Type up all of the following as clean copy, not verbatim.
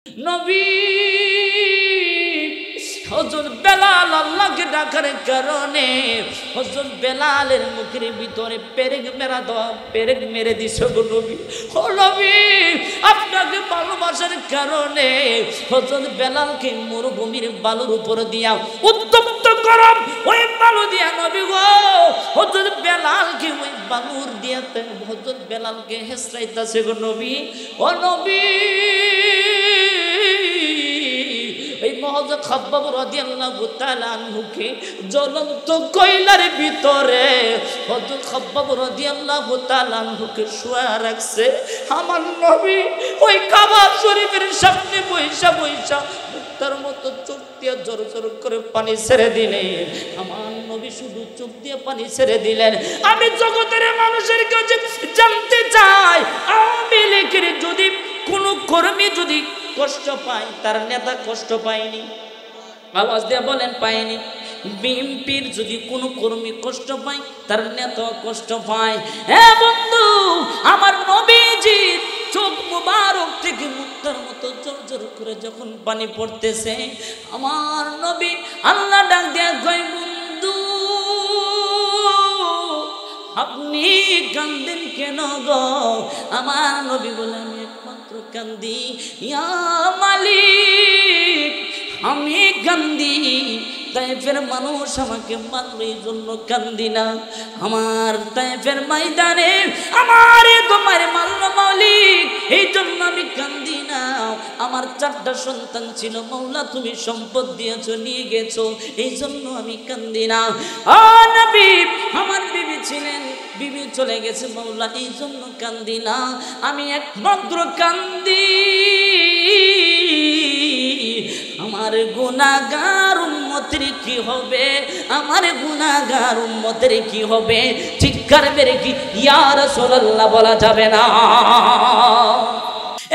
নবী হযরত বেলাল আল্লাহকে ডাকার কারণে হযরত বেলালের মুখের ভিতরে পেরেক মেরে দিছে গো নবী। ও নবী, আপনাকে ভালোবাসার কারণে হযরত বেলালকে মরুভূমির বালুর উপর দিয়া উত্তপ্ত গরম ওই বালু দিয়া নবী গো হযরত বেলালকে ওই বালুর দিয়া হযরত বেলালকে হেসরাইতাছে গো নবী। ও নবী, এই মহজ খাব্বাব রাদিয়াল্লাহু তাআলা আনহুকে জ্বলন্ত কয়লার ভিতরে হযরত খাব্বাব রাদিয়াল্লাহু তাআলা আনহুকে শুয়া রাখছে। আমার নবী ওই কাবা শরীফের সামনে বইসা মুক্তার মতো চোখ দিয়ে জোর জোর করে পানি ছেড়ে দিলেন। আমার নবী শুধু চোখ দিয়ে পানি ছেড়ে দিলেন। আমি জগতের মানুষের কাছে জানতে চাই, আওয়ামী লীগের যদি কোনো কর্মী যদি কষ্ট পায়, তার নেতা কষ্ট পায়নি? আওয়াজ দিয়ে বলেন পায়নি। বিএনপির যদি কোনো কর্মী কষ্ট পায়, তার নেতা কষ্ট পায়। হ্যাঁ বন্ধু, আমার নবীজির চোখ মুবারক থেকে মুক্তার মতো জোর জোর করে যখন পানি পড়তেছে, আমার নবী আল্লাহ ডাক দেয়া কয়, বন্ধু আপনি কান্দেন কেন গো? আমার নবী বলে, আমি একমাত্র কান্দি ইয়া মালিক, আমি কান্দি তায়েফের মানুষ আমাকে মারলো এই জন্য কান্দি না। আমার তায়েফের ময়দানে আমার তোমার মারলো মালিক, এই জন্য আমি কান্দি না। আমার 4টা সন্তান ছিল, মাওলা তুমি সম্পদ দিয়েছো, নিয়ে গেছো, এই জন্য আমি কান্দি না। ও নবী, আমার বিবি ছিলেন, বিবি চলে গেছে মাওলা, এই জন্য কান্দি না। আমি একমাত্র কান্দি আমার গুনাহগার উম্মতের কি হবে, আমার গুনাহগার উম্মতের কি হবে? চিৎকার মেরে কি ইয়া রাসূলুল্লাহ বলা যাবে না?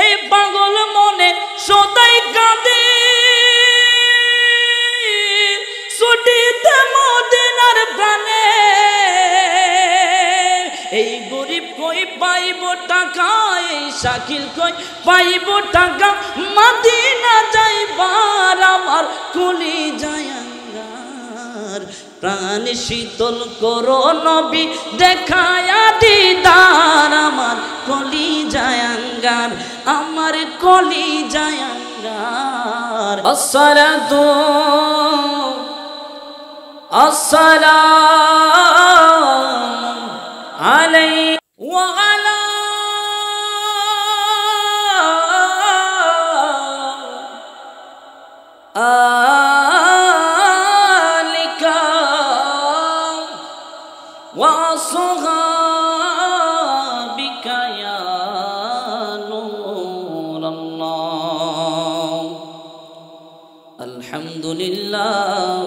এই পাগল মনে সদাই কাঁদে, ছুটিতে মদিনার প্রাণে। এই গরিব কই পাইব টাকা, এই শাকিল কই পাইব টাকা, মদিনা যাইবার আমার কলিজায় আঙ্গার। প্রাণ শীতল করো নবী, দেখায়া দিদার আমার কলিজায় আঙ্গার, আমার কলিজায় আঙ্গার। আসসালাতু আসসালামু আলাইহি ওয়া আলা আলিকা ওয়া আসহাবিকা ইয়া নূরাল্লাহ। আলহামদুলিল্লাহ,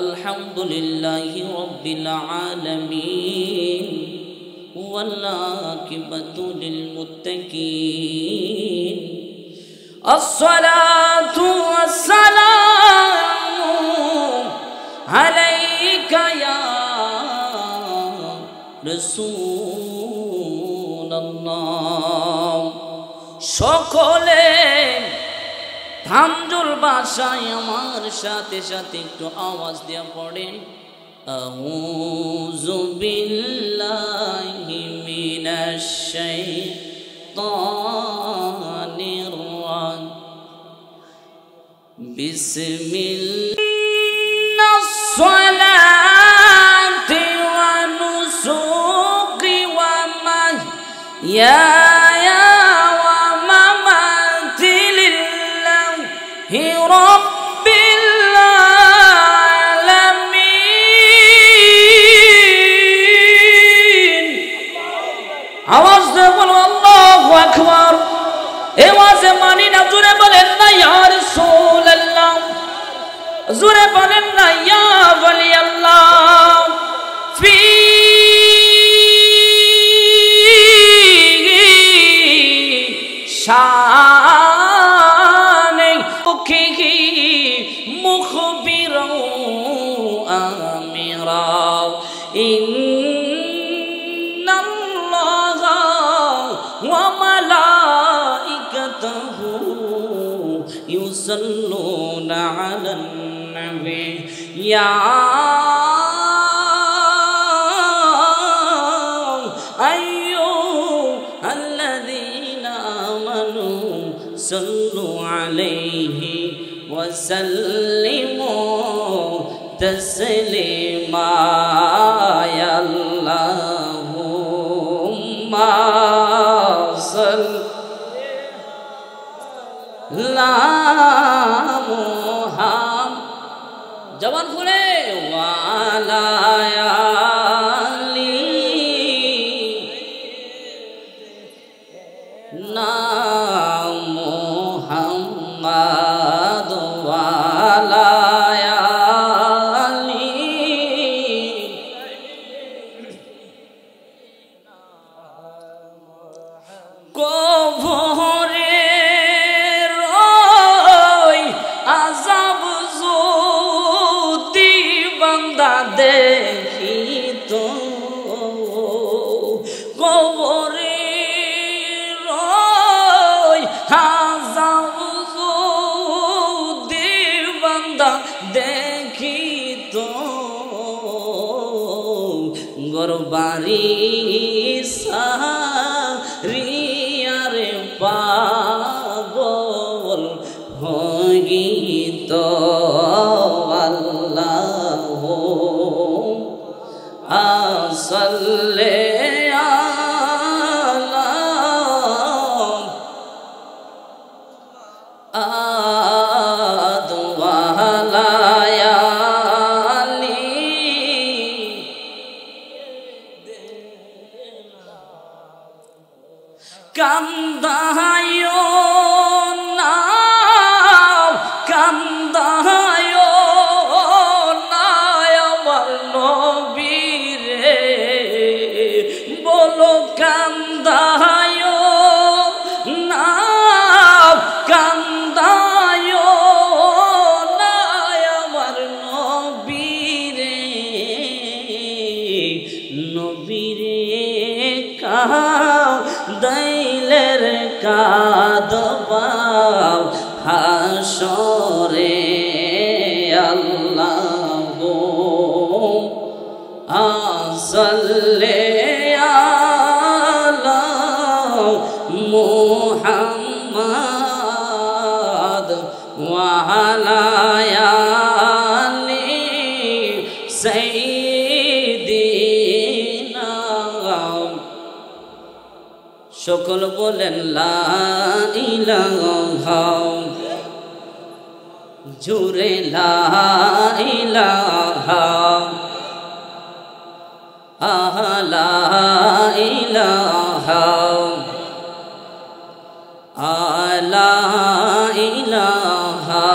আলহামদুলিল্লাহি রাব্বিল আলামিন, ওয়াল আকিবাতু লিল মুত্তাকিন। আসসালাতু ওয়াসসালামু আলাইকা ইয়া রাসূলুল্লাহ। সকলে ধামজুল ভাষায় আমার সাথে সাথে একটু আওয়াজ দিয়া পড়েন, আউযু বিল্লাহি মিনাশ শাইতানির রাজিম, বিসমিল্লাহিস সালাতি ওয়া নুসুকি ওয়া মাহইয়া ওয়া মামাতি লিল্লাহি রাব্বিল আলামিন। আওয়াজ দিয়ে বলো আল্লাহু আকবার। এ ওয়াজে মানি না, জোরে বলেন না ইয়া রাসূলুল্লাহ, জোরে বলেন না ইয়া ওয়ালি আল্লাহ। ফি শানে উখিহি মুখবিরা আমিরা, ইন্নাল্লাহা ওয়া মালাইকাতাহু ইউসাল্লুনা আলান নবী ইয়া আইয়ুহাল্লাযীনা আমানু সাল্লু আলাইহি ওয়া সাল্লিমু তাসলিমা ইয়া আল্লাহুম্মা সাল্লামু জবান খুলে ওয়ালা আলি না মুহাম্মাদ ওয়ালা আলি কবরে দেখিত কবরে হাজার বান্দা দেখিত গরবারি সারিয়ারে পাগল হইত صلي على وعلى آله কান্দায়ো না কান্দায়ো না আমার নবী বলো কান্দায়ো না কান্দায়ো না আমার নবীরে নবীরে কাঁদাইলের কাঁদবাও হাসরে আল্লাহ সাল্লি মুহাম্মদ ওয়া আলা আলি সাইয়্যিদিনা সকল বলেন লা ইলাহা জুরে লা ইলাহা লা ইলাহা লা ইলাহা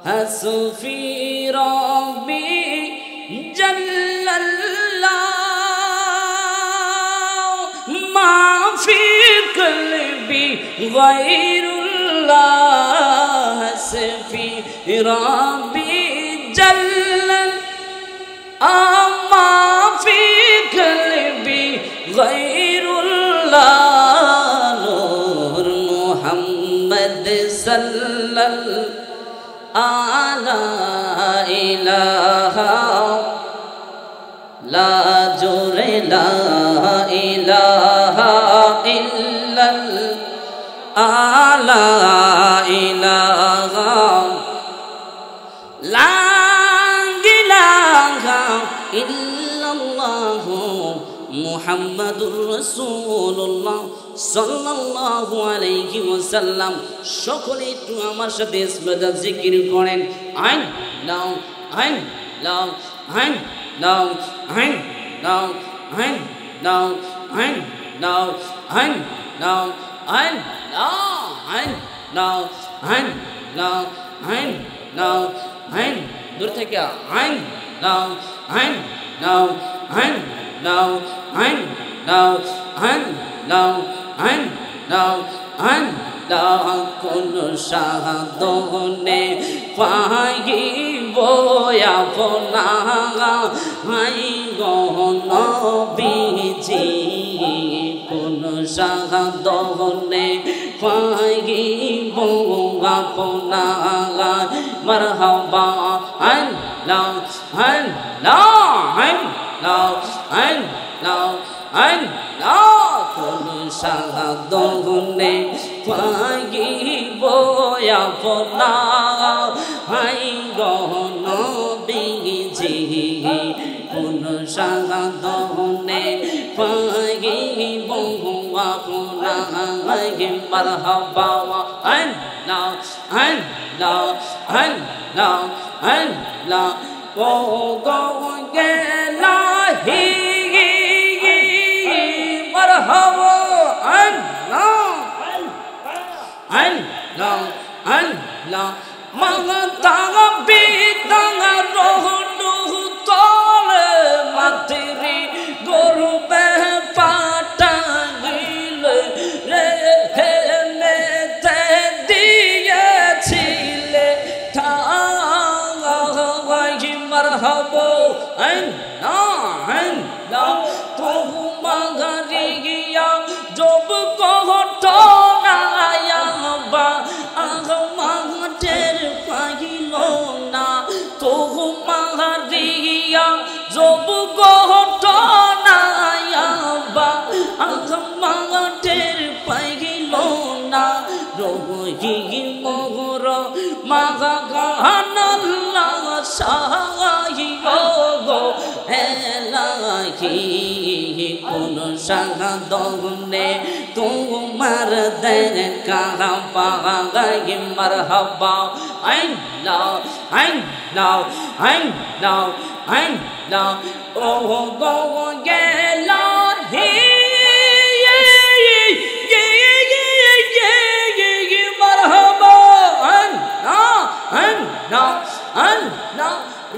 হাসবি রাব্বি জাল্লাল্লাহ মা ফি কলবি গায়রুল্লাহ হাসবি রাব্বি জাল্লাল্লাহ মা ফি কলবি গায়রুল্লাহ সাল্লাল্লাহু আলা ইলাহা লা জুরে লা ইলাহা ইল্লাল্লাহ আলা ইলাহা লা ইলাহা ইল্লাল্লাহ মুহাম্মাদুর রাসূলুল্লাহ সাল্লাল্লাহু আলাইহি ওয়াসাল্লাম সকলে একটু আমার সাথে ইসমিল্লাহ জিকির করেন আইন নাও আইন নাও আইন নাও আইন নাও আইন নাও আইন নাও আইন নাও আইন নাও আইন নাও আইন নাও আইন নাও আইন দূর থেকে আইন নাও আইন নাও আইন নাও আইন নাও আইন নাও আইন নাও আইন নাও কোন সাধনে পাইব আপনা আই গো নবীজি কোন সাধনে পাইব আপনার মারহাবা আল্লাহ আল্লাহ আল্লাহ আল্লাহ আল্লাহ কোন সাধনে পাইব আপনার হাই নবীজি কোন সাধনে পাইব আপনার মারহাবা আল্লাহ আল্লাহ আল্লাহ আল্লাহ ও গো গেলাহি মারহাবা আল্লাহ আল্লাহ আল্লাহ মাগতা বিতাঙ্গা রহনু তলে মাতরি গরুবে পাটাগিল রে হেমেতে দিয়েছিলে ঠাই মারহাবা আল্লাহ আল্লাহ তবু মাগারিয়া জব কহটনায়া বা আগমাটের পাইল না তবু মাগারিয়া জব কহটনায়া বা আগমাটের পাইল না রহি মগর মাগা গানাল্লাহ সাহাইও গো এলাহি কোন সাধনে তোমার দেখা পাই মারহাবা আল্লাহ আল্লাহ আল্লাহ আল্লাহ ও গো গেলাহি মারহাবা আল্লাহ আল্লাহ আল্লাহ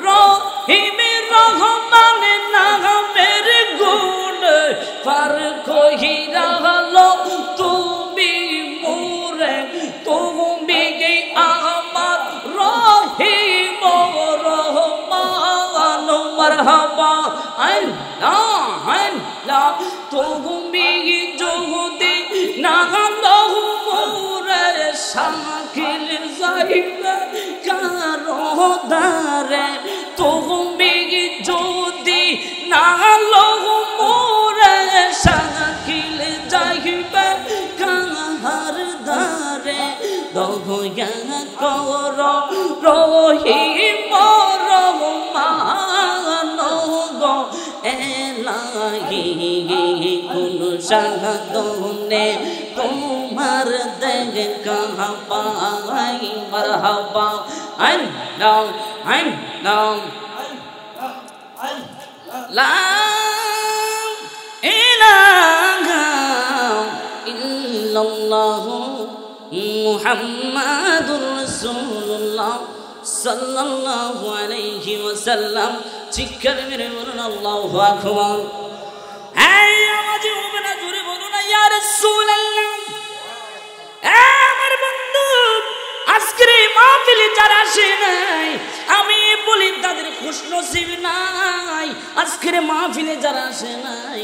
রহিম রহমান নামের গুণ পার কহিরা হলো তুমি মোরে তুমি আমার রহিম রহমান মারহাবা আল্লাহ আল্লাহ তুমি যদি না লহু মোরে শাকিল যাইবে কারো দারে তুমি যদি না লহু মোরে শাকিল যাইবে কাহার দারে দয়া কর রহিম রহমান গো এলাহি কোন সাধনে তোমার দেখা পাই মারহাবা আল্লাহ আল্লাহ লা ইলাহা ইল্লাল্লাহ মুহাম্মাদুর রাসূলুল্লাহ সাল্লাল্লাহু আলাইহি ওয়াসাল্লাম চিৎকার মেরে বলুন আল্লাহু আকবার এই আওয়াজে হবে না জোরে বলুন ইয়া রাসূলুল্লাহ আমার বন্ধু আজকের এই মাহফিলে যারা আসে নাই আমি বলি তাদের খুশনসিব নাই আজকের মাহফিলে যারা আসে নাই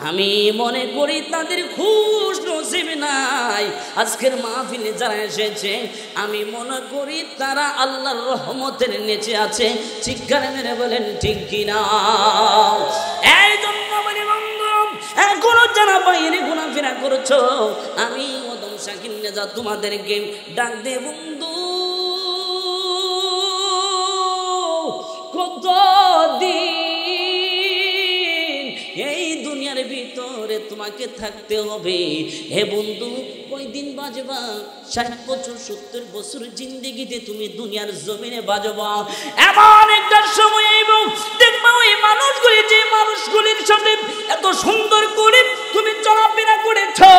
আমি মনে করি তাদের খুশনসিব নাই আজকের মাহফিলে যারা এসেছে আমি মনে করি তারা আল্লাহর রহমতের নিচে আছে চিৎকার মেরে বলেন ঠিক কিনা এই জন্য বলি বন্ধু এখনো যারা বাইরে ঘোরাফেরা করছো আমি ওদম শাকিল নেজা তোমাদেরকে ডাক দে বন্ধু কতদিন এই দুনিয়ার ভিতরে তোমাকে থাকতে হবে হে বন্ধু কয়দিন বাজবা 60 বছর 70 বছর জিন্দেগিতে তুমি দুনিয়ার জমিনে বাজবা এমন একটা সময় আইব দেখবা ওই মানুষগুলি যে মানুষগুলির সাথে এত সুন্দর করে তুমি চলাফেরা করেছো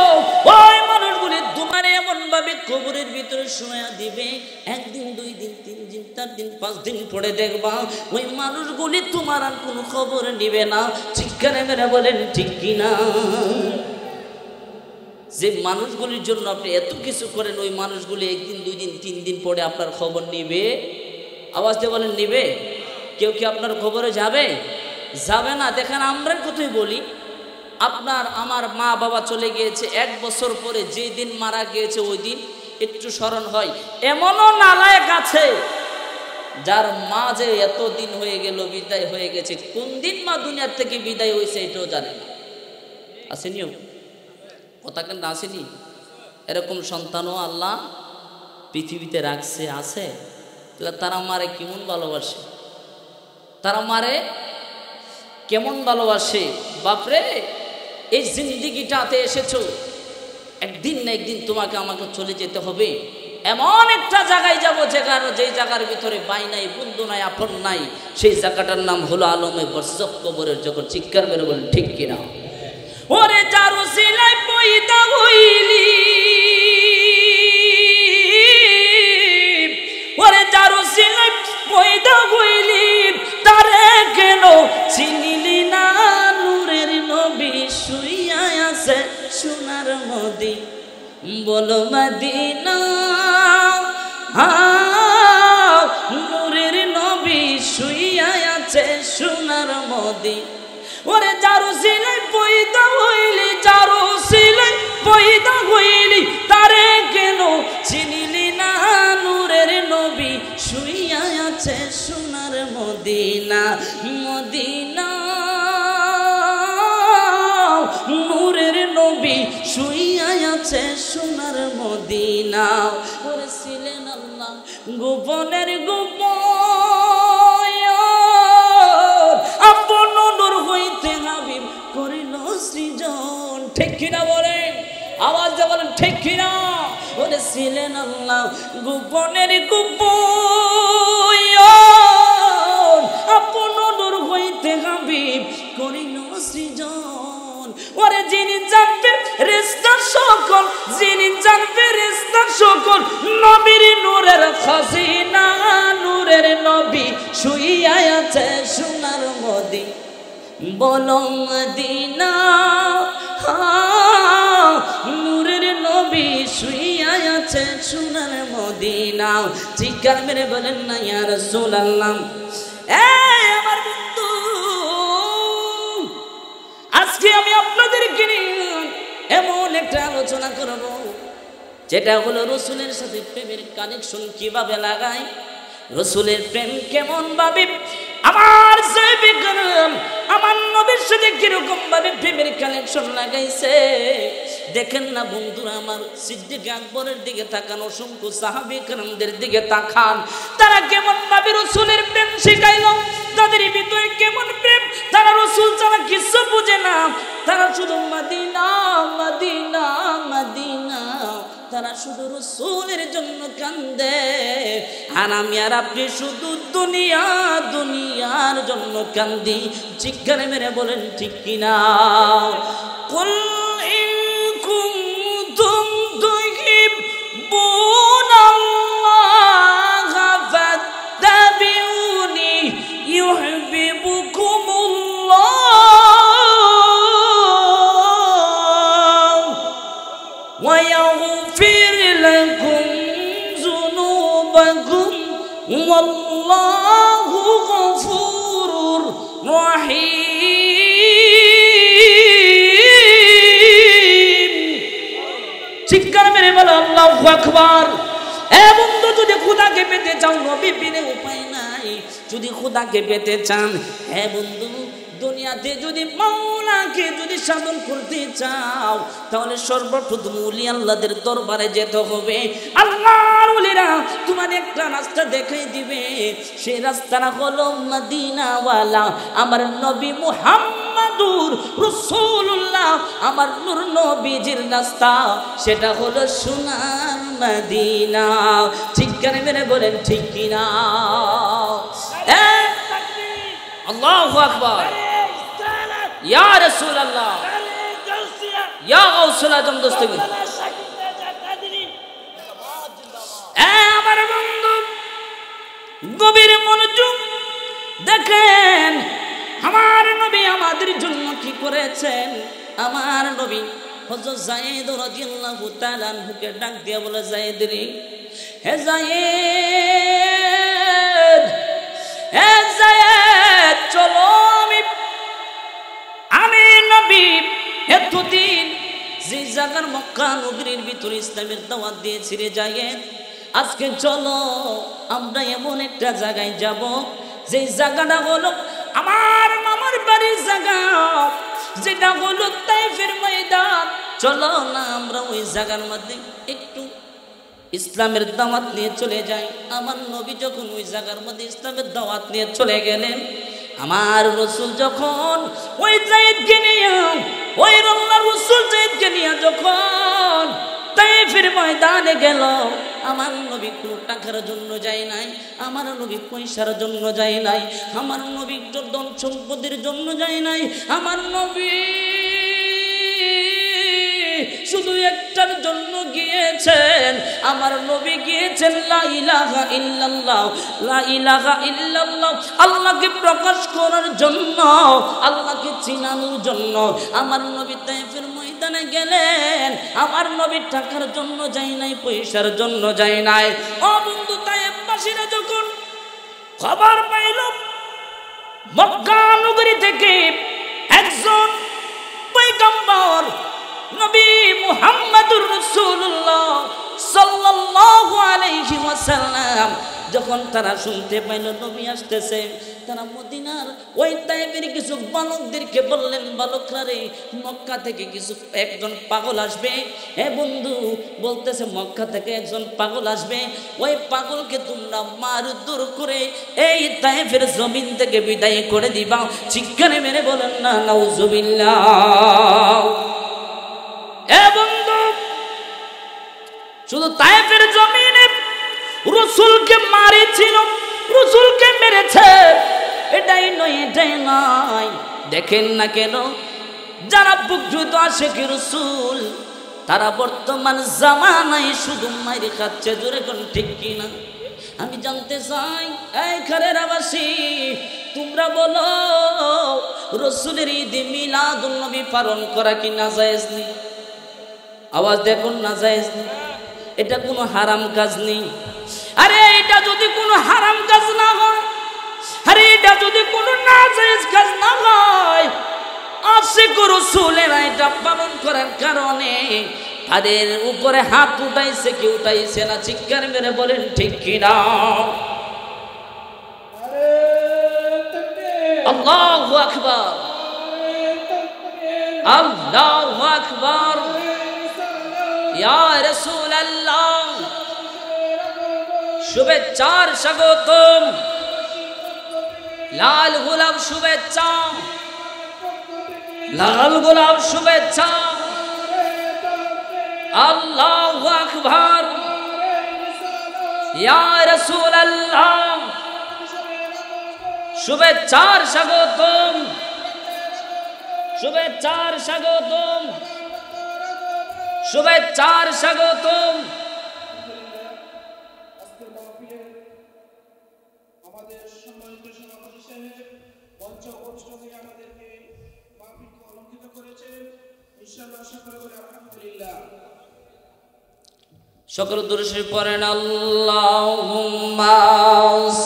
ওই মানুষগুলি তোমার এমন ভাবে কবরের ভিতরে শোয়া দিবে একদিন 2 দিন 3 দিন 4 দিন 5 দিন পরে দেখবা ওই মানুষগুলি তোমার আর কোনো খবর নেবে না চিৎকার মেরে বলেন ঠিক কিনা যে মানুষগুলির জন্য আপনি এত কিছু করেন ওই মানুষগুলি একদিন 2 দিন 3 দিন পরে আপনার খবর নেবে আওয়াজ দিয়ে বলেন নেবে কেউ কি আপনার খবরে যাবে যাবে না দেখেন আমরা কথাই বলি আপনার আমার মা বাবা চলে গিয়েছে, 1 বছর পরে যেই দিন মারা গিয়েছে ওই দিন একটু স্মরণ হয়। এমনও নালায়েক আছে যার মা যে এতদিন হয়ে গেল বিদায় হয়ে গেছে, কোন দিন মা দুনিয়ার থেকে বিদায় হয়েছে এটাও জানে না। আসেনিও কথা কেন আসেনি? এরকম সন্তানও আল্লাহ পৃথিবীতে রাখছে, আছে। তাহলে তারা মারে কেমন ভালোবাসে, তারা মারে কেমন ভালোবাসে। বাপরে, এই জিন্দিগিটাতে এসেছো, একদিন না একদিন তোমাকে আমাকে চলে যেতে হবে। এমন একটা জায়গায় যাবো যেই জায়গার ভিতরে বাই নাই, বন্ধু নাই, আপন নাই। সেই জায়গাটার নাম হলো আলমে বরজখ, কবরের জগৎ। চিৎকার মেরে বলেন ঠিক কিনা? ওরে যার উসিলায় পয়দা হইলি, ওরে যার উসিলায় পয়দা হইলি, তারে কেন চিনিলি না? নূরের নবী শুইয়া আছে সোনার মদি, বলো মদিনা। নূরের নবী শুইয়া আছে সোনার মদি। ওরে যারো সিলাই পয়দা হইলি, যারো সিলাই পয়দা হইলি, তারে কেন চিনিলি না? নূরের নবী শুইয়া আছে সোনার মদিনা, মদিনা। নূরের নবী শুইয়া আছে সোনার মদিনা। ওরে ছিলেন আল্লাহ গোপনের গোপন, আপন নূর হইতে হাবিব করিল সৃজন। ঠিক কিনা বলেন? আওয়াজ দিয়ে বলেন ঠিক কিনা? ওরে ছিলেন আল্লাহ গোপনের গোপন, আপন নূর হইতে হাবিব করিল সৃজন। ওরে যিনি জানবে রেস্তা সকল, যিনি জানবে রেস্তা সকল, নবীর নূরের খাজিনা। নূরের নবী শুইয়া আছে সোনার মদি, বলো মদিনা। নূরের নবী শুইয়া আছে সোনার মদিনা। চিৎকার মেরে বলেন না ইয়া রাসূলুল্লাহ। আমার বন্ধু, আজকে আমি আপনাদেরকে নিয়ে এমন একটা আলোচনা করব যেটা হলো রসুলের সাথে প্রেমের কানেকশন কিভাবে লাগাই, রসুলের প্রেম কেমন ভাবে আমার আমার নবীর সাথে কিরকম ভাবে প্রেমের কানেকশন লাগাইছে। দেখেন না বন্ধুরা, আমার সিদ্দিক আকবরের দিকে তাকান, অসংখ্য সাহাবী কেরামদের দিকে তাকান, তারা কেমন ভাবে রসুলের প্রেম শিখাইল, তাদের ভিতরে কেমন প্রেম। তারা রসুল ছাড়া কিছু বুঝে না, তারা শুধু মদিনা মদিনা মদিনা, তারা শুধু রসুলের জন্য কান্দে। আর আমি আর আপনি শুধু দুনিয়া দুনিয়ার জন্য কান্দি। চিৎকার মেরে বলেন ঠিক কিনা? কুল ইন কুনতুম তুহিব্বুনাল্লাহা ফাত্তাবিউনি ইউহিব্বুকুমুল্লাহ ওয়া ইয়াগফির লাকুম যুনুবাকুম ওয়াল্লাহু গফুরুর রহিম। চিৎকার মেরে বলো আল্লাহু আকবার। এ বন্ধু, যদি খোদাকে পেতে চাও, নবী বিনে উপায় নাই। যদি খোদাকে পেতে চান, হে বন্ধু, দুনিয়াতে যদি মাওলাকে যদি সাধন করতে চাও, তাহলে সর্বপ্রথম ওলি আল্লাহদের দরবারে যেতে হবে। আল্লাহর ওলিরা তোমার একটা রাস্তা দেখাই দিবে, সেই রাস্তাটা হলো মদিনাওয়ালা আমার নবী মুহাম্মাদুর রাসূলুল্লাহ, আমার নূর নবীজির রাস্তা, সেটা হলো সোনার মদিনা। চিৎকার মেরে বলেন ঠিক কিনা? আল্লাহু আকবার। ইয়া রাসূলুল্লাহ, ইয়া গাউসুল আজম দস্তগীর। আমার বন্ধু গভীর মনোযোগ দেখেন, আমার নবী আমাদের জন্য কি করেছেন। আমার নবী হযরত যায়েদ রাদিয়াল্লাহু তাআলা আনহুকে ডাক দিয়ে বলে, যায়েদ রে, হে যায়েদ, হে যায়েদ, চলো আমি নবী এতদিন যে জায়গার মক্কা নগরীর ভিতরে ইসলামের দাওয়াত দিয়ে ছিঁড়ে যায়, আজকে চলো আমরা এমন একটা জায়গায় যাব যে জায়গাটা হলো আমার মামার বাড়ির জায়গা, যেটা হলো তাইফের ময়দান। চলো না আমরা ওই জায়গার মধ্যে একটু ইসলামের দাওয়াত নিয়ে চলে যাই। আমার নবী যখন ওই জায়গার মধ্যে ইসলামের দাওয়াত নিয়ে চলে গেলেন, আমার রসুল যখন ওই যায়েদকে নিয়ে, ওই আল্লাহর রসুল যায়েদকে নিয়ে যখন তাইফের ময়দানে গেল, আমার নবী কোনো টাকার জন্য যায় নাই, আমার নবী পয়সার জন্য যায় নাই, আমার নবী ধন সম্পদের জন্য যায় নাই, আমার নবী শুধু একটার জন্য গিয়েছেন। আমার নবী গিয়েছেন লা ইলাহা ইল্লাল্লাহ, লা ইলাহা ইল্লাল্লাহ, আল্লাহকে প্রকাশ করার জন্য, আল্লাহকে চিনানোর জন্য। আমার নবী তাইফের ময়দানে গেলেন, আমার নবী টাকার জন্য যায় নাই, পয়সার জন্য যায় নাই। ও বন্ধু, তাইফবাসীরা যখন খবর পাইল মক্কা নগরী থেকে একজন পয়গম্বর নবী মুহাম্মদুর রাসূলুল্লাহ সাল্লাল্লাহু আলাইহি ওয়াসাল্লাম যখন তারা শুনতে পাইল নবী আসতেছে, তারা মদিনার ওই তাইফের কিছু বালকদেরকে বললেন, বালকরা রে, মক্কা থেকে কিছু একজন পাগল আসবে। হে বন্ধু, বলতেছে মক্কা থেকে একজন পাগল আসবে, ওই পাগলকে তোমরা মারধর করে এই তাইফের জমিন থেকে বিদায় করে দিবা। চিৎকারে মেরে বলেন না নাউজুবিল্লাহ। এ বন্ধু, শুধু তাইফের জমিনে রাসূলকে মারিছিল, রাসূলকে মেরেছে, এটাই নয়, এটাই নয়। দেখেন না কেন যারা প্রকৃত আশিকে রাসূল, তারা বর্তমান জামানায় শুধু মাইর খাচ্ছে। জোরে কোন ঠিক কিনা? আমি জানতে চাই, এই খারেরাবাসী, তোমরা বলো রাসূলের ঈদে মিলাদুন নবী পালন করা কি নাজায়েজ নেই? আওয়াজ দেখুন, নাজায়েজ নেই, এটা কোনো হারাম কাজ নেই। আরে এটা যদি কোনো হারাম কাজ না হয়, আরে এটা যদি কোনো নাজায়েজ কাজ না হয়, আশিক রাসূলেরা এটা পালন করার কারণে তাদের উপরে হাত উঠাইছে কি উঠাইছে না? চিৎকার মেরে বলেন ঠিক কিনা? আল্লাহু আকবার, আল্লাহু আকবার। ইয়া রাসূলুল্লাহ, শুভেচ্ছার স্বাগতম, লাল গোলাপ শুভেচ্ছা, লাল গোলাপ শুভেচ্ছা। আল্লাহু আকবার। ইয়া রাসূলুল্লাহ, শুভেচ্ছার স্বাগতম, শুভেচ্ছার স্বাগতম, শুভেচ্ছার স্বাগতম। আমাদের সম্মানিত সভাপতি সাহেব মঞ্চ কষ্ট হয়ে আমাদেরকে মাহফিলকে অলঙ্কৃত করেছেন। ইনশাআল্লাহ সকলে বলে আলহামদুলিল্লাহ। সকল দুরূদ পড়েন আল্লাহুম্মা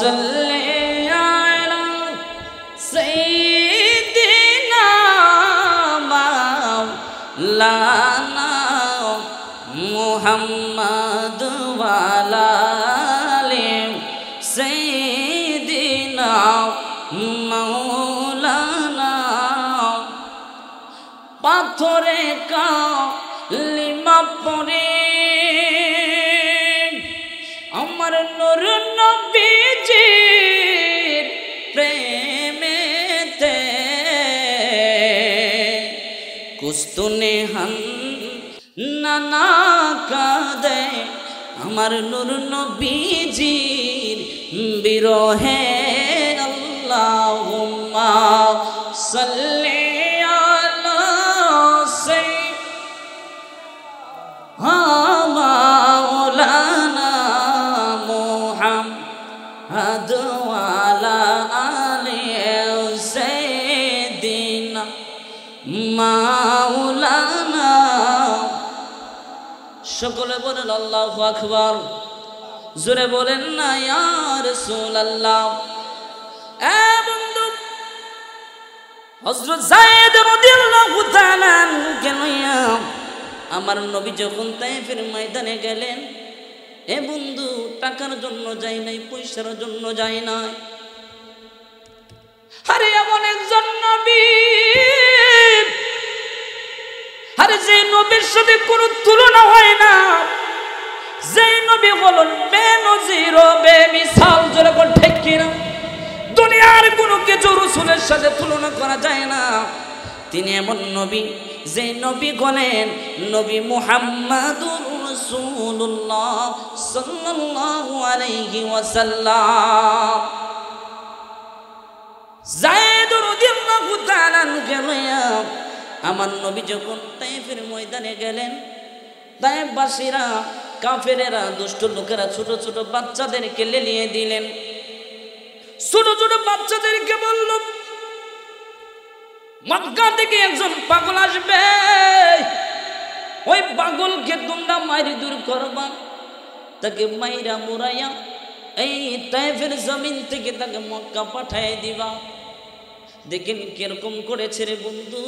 সাল্লি আলা সাইয়্যিদিনা মাওলানা মুহাম্মদ ওয়া আলা আলি সাইয়্যিদিনা মাওলানা। পাথরে কালিমা পড়ে আমার নূর নবীজির প্রেমেতে কুস্তুনে হান নানা কাঁদে আমার নূর নবীজির বিরহে। আল্লাহুম্মা সাল্লি আলা সাইয়্যিদিনা মাওলানা মুহাম্মদ ওয়া আলা আলি সাইয়্যিদিনা মাওলানা। সকলে বলেন আল্লাহু আকবার, জোরে বলেন না ইয়া রাসূলুল্লাহ। এ বন্ধু, হযরত যায়েদ রাদিয়াল্লাহু তাআলা আনহুকে লইয়া আমার নবী যখন তায়েফের ময়দানে গেলেন, এ বন্ধু টাকার জন্য যায় নাই, পয়সার জন্য যায় নাই। আরে এমন একজন নবী, আরে যে নবীর সাথে কোনো তুলনা হয় না, যে নবী হলেন বেনজির বেমিসাল, জোরে বল ঠিক কিনা? দুনিয়ার কোনো কিছু রাসূলের সাথে তুলনা করা যায় না। তিনি এমন নবী, যে নবী হলেন নবী মুহাম্মাদুর রাসূলুল্লাহ সাল্লাল্লাহু আলাইহি ওয়াসাল্লাম। যায়েদ রাদিয়াল্লাহু তাআলা আনহু লইয়া আমার নবী যখন তায়েফের ময়দানে গেলেন, তায়েফবাসীরা, কাফেরেরা, দুষ্ট লোকেরা ছোট ছোট বাচ্চাদেরকে লেলিয়ে দিলেন। ছোট ছোট বাচ্চাদেরকে বলল, মক্কা থেকে একজন পাগল আসবে, ওই পাগলকে তোমরা মাইরে দূর করবা, তাকে মাইরা মুরাইয়া এই তায়েফের জমিন থেকে তাকে মক্কা পাঠিয়ে দিবা। দেখেন কিরকম করেছে রে বন্ধু।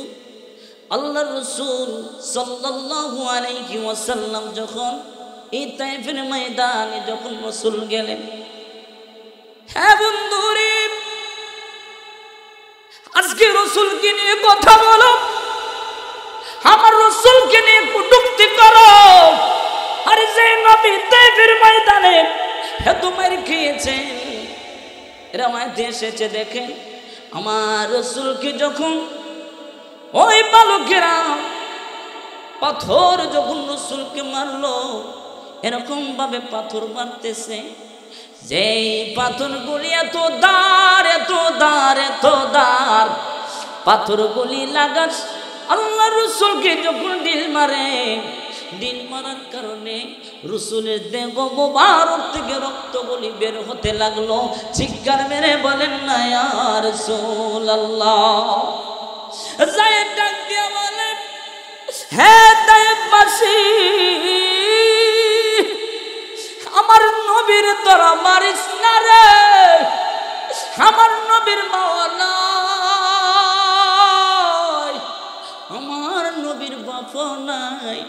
আল্লাহর রাসূল সাল্লাল্লাহু আলাইহি ওয়াসাল্লাম যখন এই তায়েফের ময়দানে যখন রাসূল গেলেন, হ্যাঁ বন্ধুরে, আজকে রাসূলকে নিয়ে কথা বলো, আমার রাসূলকে নিয়ে কটূক্তি করো। আর যে নবী তায়েফের ময়দানে এত মার খেয়েছে, এরা মাঝে এসেছে, দেখেন আমার রাসূলকে যখন ওই বালকেরা পাথর যখন রাসূলকে মারলো, এরকম ভাবে পাথর মারতেছে, যেই পাথরগুলি এত দাঁড় এত দাঁড় এত দাঁড়, পাথরগুলি লাগাস আল্লাহ রাসূলকে যখন ডিল মারে, ডিল মারার কারণে রাসূলের দেহ মোবারক থেকে রক্তগুলি বের হতে লাগলো। চিৎকার মেরে বলেন না ইয়া রাসূলুল্লাহ। যায়েদ ডাক দিয়া বলেন, হে তায়েফবাসী, আমার নবীর তোরা মারিস না রে, আমার নবীর মাওয়া নাই, আমার নবীর বাপ নাই,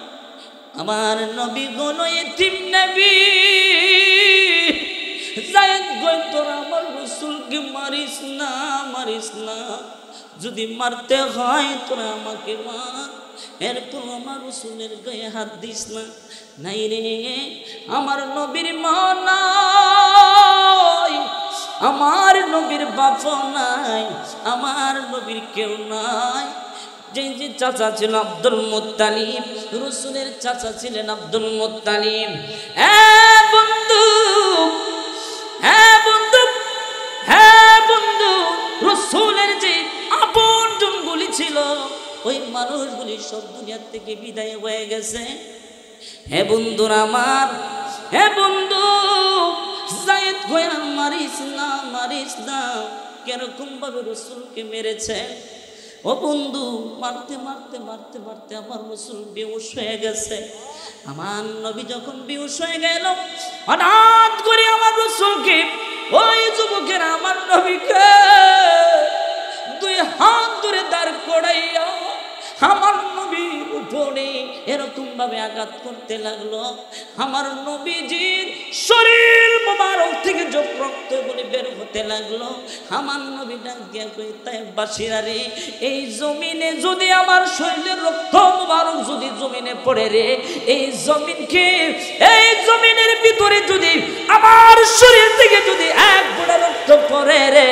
আমার নবী গণ এতিম নবী। যায়েদ কই, তোরা আমার রাসূলকে মারিস না, মারিস না, যদি মারতে হয় তোরা আমাকে মার, এরপর আমার রাসূলের গায়ে হাত দিস না। নাই রে, আমার নবীর মা নাই, আমার নবীর বাপ নাই, আমার নবীর কেউ নাই। যে যে চাচা ছিল আব্দুল মুত্তালিব, রাসূলের চাচা ছিলেন আব্দুল মুত্তালিব। হ্যাঁ বন্ধু, হ্যাঁ বন্ধু, হ্যাঁ বন্ধু, রাসূলের যে আপন জনগুলি ছিল, ওই মানুষগুলি সব দুনিয়া থেকে বিদায় হয়ে গেছে। হে বন্ধুরা আমার, হে বন্ধু, যায়েদ কইয়া মারিস না, মারিস না, কিরকম ভাবে রাসূলকে মেরেছে। ও বন্ধু, মারতে মারতে মারতে মারতে আমার রাসূল বেহুশ হয়ে গেছে। আমার নবী যখন বেহুশ হয়ে গেল, হঠাৎ করে আমার রাসূলকে ওই যুবকের আমার নবীকে দুই হাত ধরে দাঁড় করাইয়া আমার নবীর উপরে এরকম ভাবে আঘাত করতে লাগলো। আমার নবীজির শরীর মোবারক থেকে যখন রক্তগুলি বের হতে লাগলো, আমার নবী ডাক দিয়া কই, তায়েফবাসীরা রে, এই জমিনে যদি আমার শরীরের রক্ত মোবারক যদি জমিনে পড়ে রে, এই জমিনকে, এই জমিনের ভিতরে যদি আমার শরীর থেকে যদি এক ফোঁটা রক্ত পড়ে রে,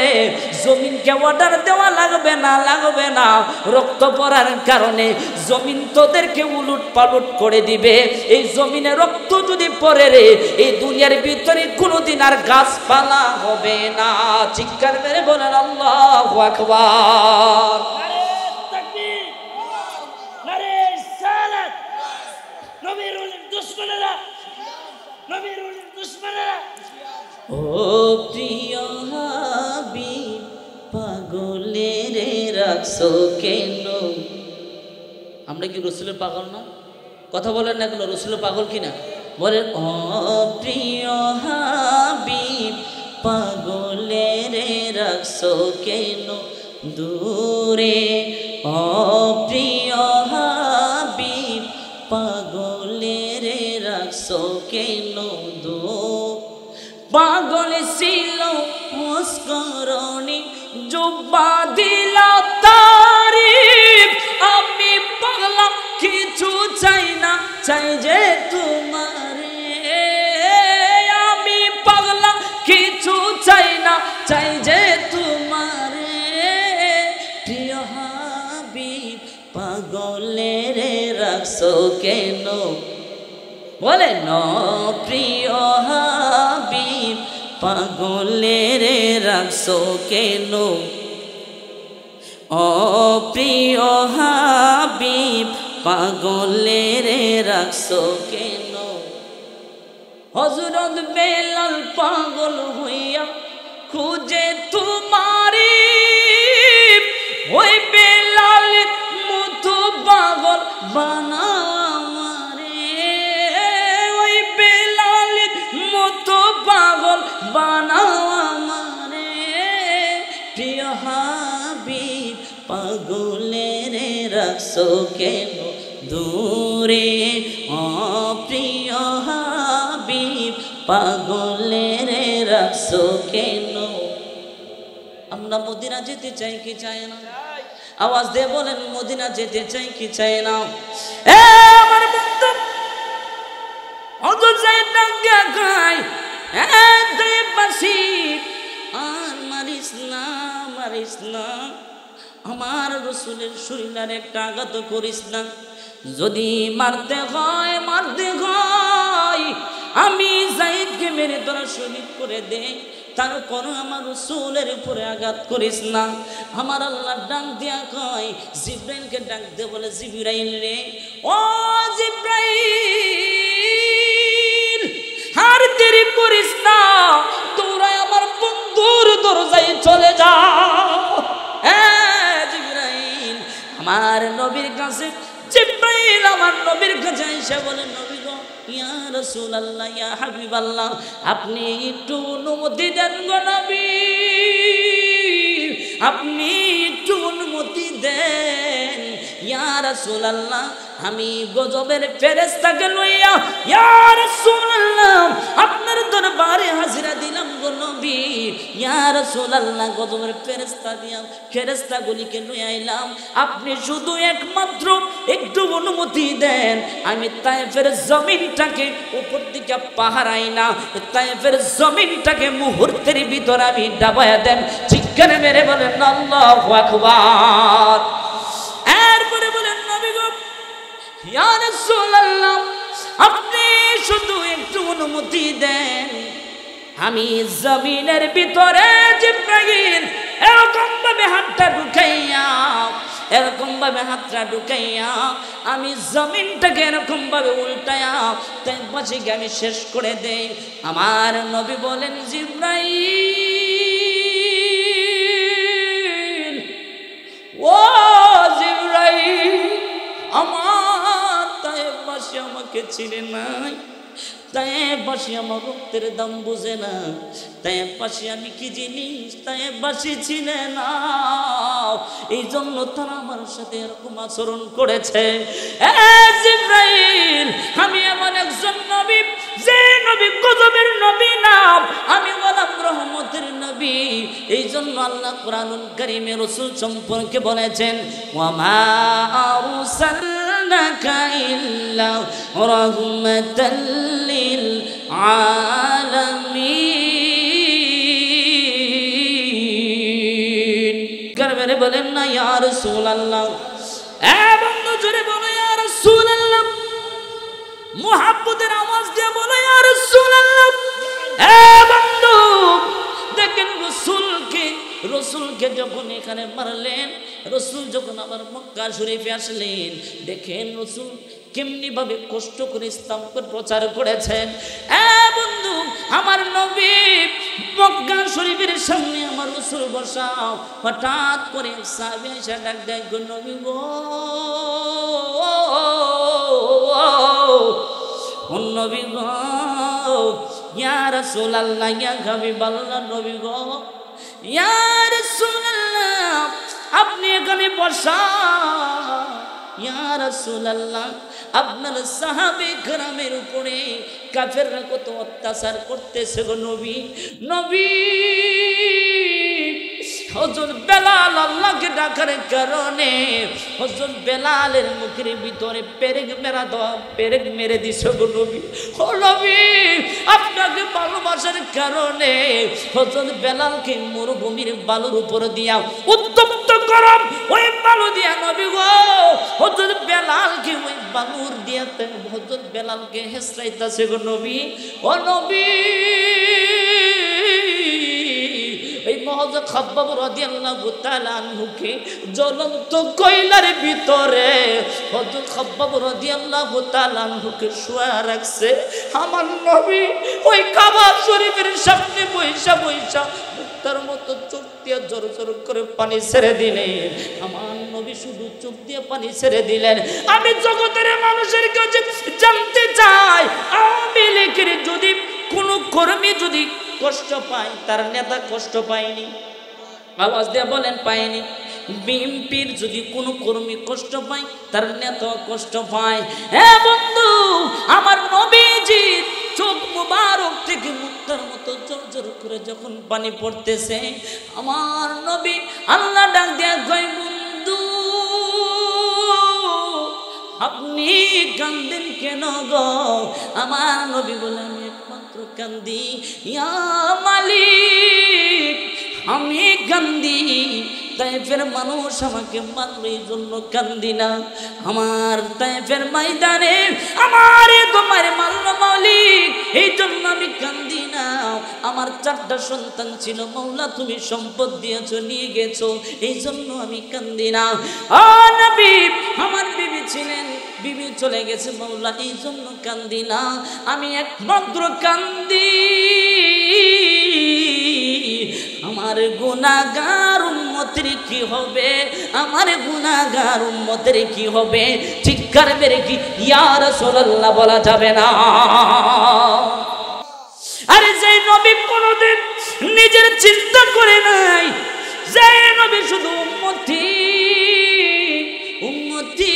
জমিনকে অর্ডার দেওয়া লাগবে না, লাগবে না। রক্ত পড়ার কারণে জমিন তোদেরকে উলুট পালুট করে দিবে। এই জমিনে রক্ত যদি পড়ে রে, এই দুনিয়ার ভিতরে কোনোদিন আর গাছপালা হবে না। চিৎকার মেরে বলেন আল্লাহু আকবার। নারে তাকবীর, নারে সালাত। নবীর ওলির দুশমনেরা, নবীর ওলির দুশমনেরা। ও প্রিয় হাবিব, পাগলের রাখছো কেন? আমরা কি রাসূলের পাগল না? কথা বলেন না কেন, রাসূলের পাগল কিনা? বলেন, ও প্রিয় হাবিব, পাগলের রাখছো কেন? দূর দূরে অপ্রিয় হাবিব পাগলের রাখছো কেন দূর পাগল ছিল মুস্করণী জুব্বা দিল তারিফ আমি পাগলা কিছু চাই না চাই যে তোমারে আমি পাগলা কিছু চাই না চাই যে তোমারে প্রিয় হাবিব পাগলের রাখছো কেন বলে ন প্রিয় হাবিব পাগলের রাখছো কেন অপ্রিয় হাবিব পাগলের রাখছো কেন হযরত বেলাল পাগল হইয়া খুঁজে তোমারি ওই বেলালের মতো পাগল বানাও বানাও আমারে প্রিয় হাবিব পাগলের রাখছো কেন দূরে অপ্রিয় হাবিব পাগলের রাখছো কেন আমরা মদিনা যেতে চাই কি চাই না আওয়াজ দিয়ে বলেন মদিনা যেতে চাই কি চাই না এ আমার বন্ধু অত যাই ডাক দিয়া গায় আর মারিস না আমার রসুলের শরীরের একটা আঘাত করিস না যদি মারতে হয় আমি জাহিদকে মেরে তোরা শহীদ করে দে তারপর আমার রসুলের উপরে আঘাত করিস না আমার আল্লাহ ডাক দিয়া কয় জিব্রাইলকে ডাক দে বলে জিব্রাইল রে ও জিব্রাইল আর দেরি করিস না তোরা আমার বন্ধুর দরজায় চলে যাও জিব্রাইল আমার নবীর কাছে জিব্রাইল আমার নবীর কাছে এসে বলে নবী গো ইয়া রাসূলুল্লাহ ইয়া হাবিবাল্লাহ আপনি একটু অনুমতি দেন গো নবী আপনি একটু অনুমতি দেন ইয়া রাসূলুল্লাহ আমি গজবের ফেরেশতাকে লইয়া ইয়া রাসূলুল্লাহ আপনার দরবারে হাজিরা দিলাম গো নবী ইয়া রাসূলুল্লাহ গজবের ফেরেশতা দিয়া ফেরেশতাগুলিকে লইয়া আইলাম আপনি শুধু একমাত্র একটু অনুমতি দেন আমি তায়েফের জমিনটাকে উপর দিকে পাহারাই না তায়েফের জমিনটাকে মুহূর্তের ভিতর আমি ডাবায়া দেন চিৎকারে মেরে বলেন আল্লাহু আকবার এরপরে বলেন নবী গো ইয়া রাসূলুল্লাহ আপনি শুধু একটু অনুমতি দেন আমি জমিনের ভিতরে জিব্রাইল এরকম ভাবে হাতটা ঢুকাইয়া আমি জমিনটাকে এরকম ভাবে উল্টায়া তাই বাঁচিকে আমি শেষ করে দেই আমার নবী বলেন জিব্রাইল ও জিব্রাইল আমার তায়েফবাসী আমাকে চিনে নাই তায়েফবাসী আমার রক্তের দাম বুঝে না তায়েফবাসী আমি কি জিনিস তায়েফবাসী চিনে না এই জন্য তারা আমার সাথে এরকম আচরণ করেছে জিব্রাইল আমি এমন একজন নবী যে নবী গজবের নবী না আমি গোলাম রহমতের নবী এই জন্য আল্লাহ কুরআনুল কারীমে রাসূল সম্পর্কে বলেছেন ওয়া মা আরসালনাকা ইল্লা রাহমাতাল লিল আলামিন করবে বলেন না ইয়া রাসূলুল্লাহ এ বন্ধু জোরে বলো ইয়া রাসূলুল্লাহ মুহাব্বতের আওয়াজ দিয়ে বলো ইয়া রাসূলুল্লাহ এ বন্ধু দেখেন রসুলকে যখন এখানে মারলেন রসুল যখন আবার মক্কা শরীফে আসলেন দেখেন রসুল কেমনি ভাবে কষ্ট করে ইসলাম প্রচার করেছেন বন্ধু আমার নবী মক্কা শরীফের সামনে আমার রসুল বসাও হঠাৎ করে সাহাবী এসে ডাক দেয় গো নবী গো ও নবী গো ইয়া রাসূলুল্লাহ ইয়া হাবিবাল্লাহ নবী গো ইয়া রাসূলুল্লাহ আপনি এখানে বসা। ইয়া রাসূলুল্লাহ, আপনার সাহাবে কেরামের উপরে কাফেররা কত অত্যাচার করতেছে গো নবী। নবী হযরত বেলাল আল্লাহকে ডাকার কারণে হযরত বেলালের মুখের ভিতরে পেরেক মেরে দিছে গো নবী। ও নবী, আপনাকে ভালোবাসার কারণে হযরত বেলালকে মরুভূমির বালুর উপর দিয়া উত্তপ্ত গরম ওই বালু দিয়া নবী গো হযরত বেলালকে ওই বালুর দিয়া হযরত বেলালকে হেসরাইতাছে গো নবী। ও নবী, এই মহজ খাব্বাব রাদিয়াল্লাহু তাআলা আনহুকে জ্বলন্ত কয়লার ভিতরে হযরত খাব্বাব রাদিয়াল্লাহু তাআলা আনহুকে শুয়া রাখছে। আমার নবী ওই কাবা শরীফের সামনে বইসা বইসা মুক্তার মতো চোখ দিয়ে জোর জোর করে পানি ছেড়ে দিলেন। আমার নবী শুধু চোখ দিয়ে পানি ছেড়ে দিলেন। আমি জগতের মানুষের কাছে জানতে চাই, আওয়ামী লীগের যদি কোনো কর্মী যদি কষ্ট পায়, তার নেতা কষ্ট পায়নি? আওয়াজ দিয়ে বলেন পায়নি? বিএনপির যদি কোনো কর্মী কষ্ট পায়, তার নেতা কষ্ট পায়। হ্যাঁ বন্ধু, আমার নবীজি চোখ মুবারক থেকে মুক্তার মতো জোর জোর করে যখন পানি পড়তেছে, আমার নবী আল্লাহ ডাক দেয়া কয়, বন্ধু আপনি কান্দেন কেন গো? আমার নবী বলে, আমি একমাত্র কান্দি ইয়া মালিক, আমি কান্দি তায়েফের মানুষ আমাকে মারলো এই জন্য কান্দি না। আমার তায়েফের ময়দানে আমার তোমার মারলো মালিক, এই জন্য আমি কান্দি না। আমার 4টা সন্তান ছিল, মাওলা তুমি সম্পদ দিয়েছো, নিয়ে গেছো, এই জন্য আমি কান্দি না। ও নবী, আমার বিবি ছিলেন, বিবি চলে গেছে মাওলা, এই জন্য কান্দি না। আমি একমাত্র কান্দি আমার গুনাহগার উম্মতের কি হবে, আমার গুনাহগার উম্মতের কি হবে? চিৎকার মেরে কি ইয়া রাসূলুল্লাহ বলা যাবে না? আরে যে নবী কোনদিন নিজের চিন্তা করে নাই, যে নবী শুধু উম্মতি উম্মতি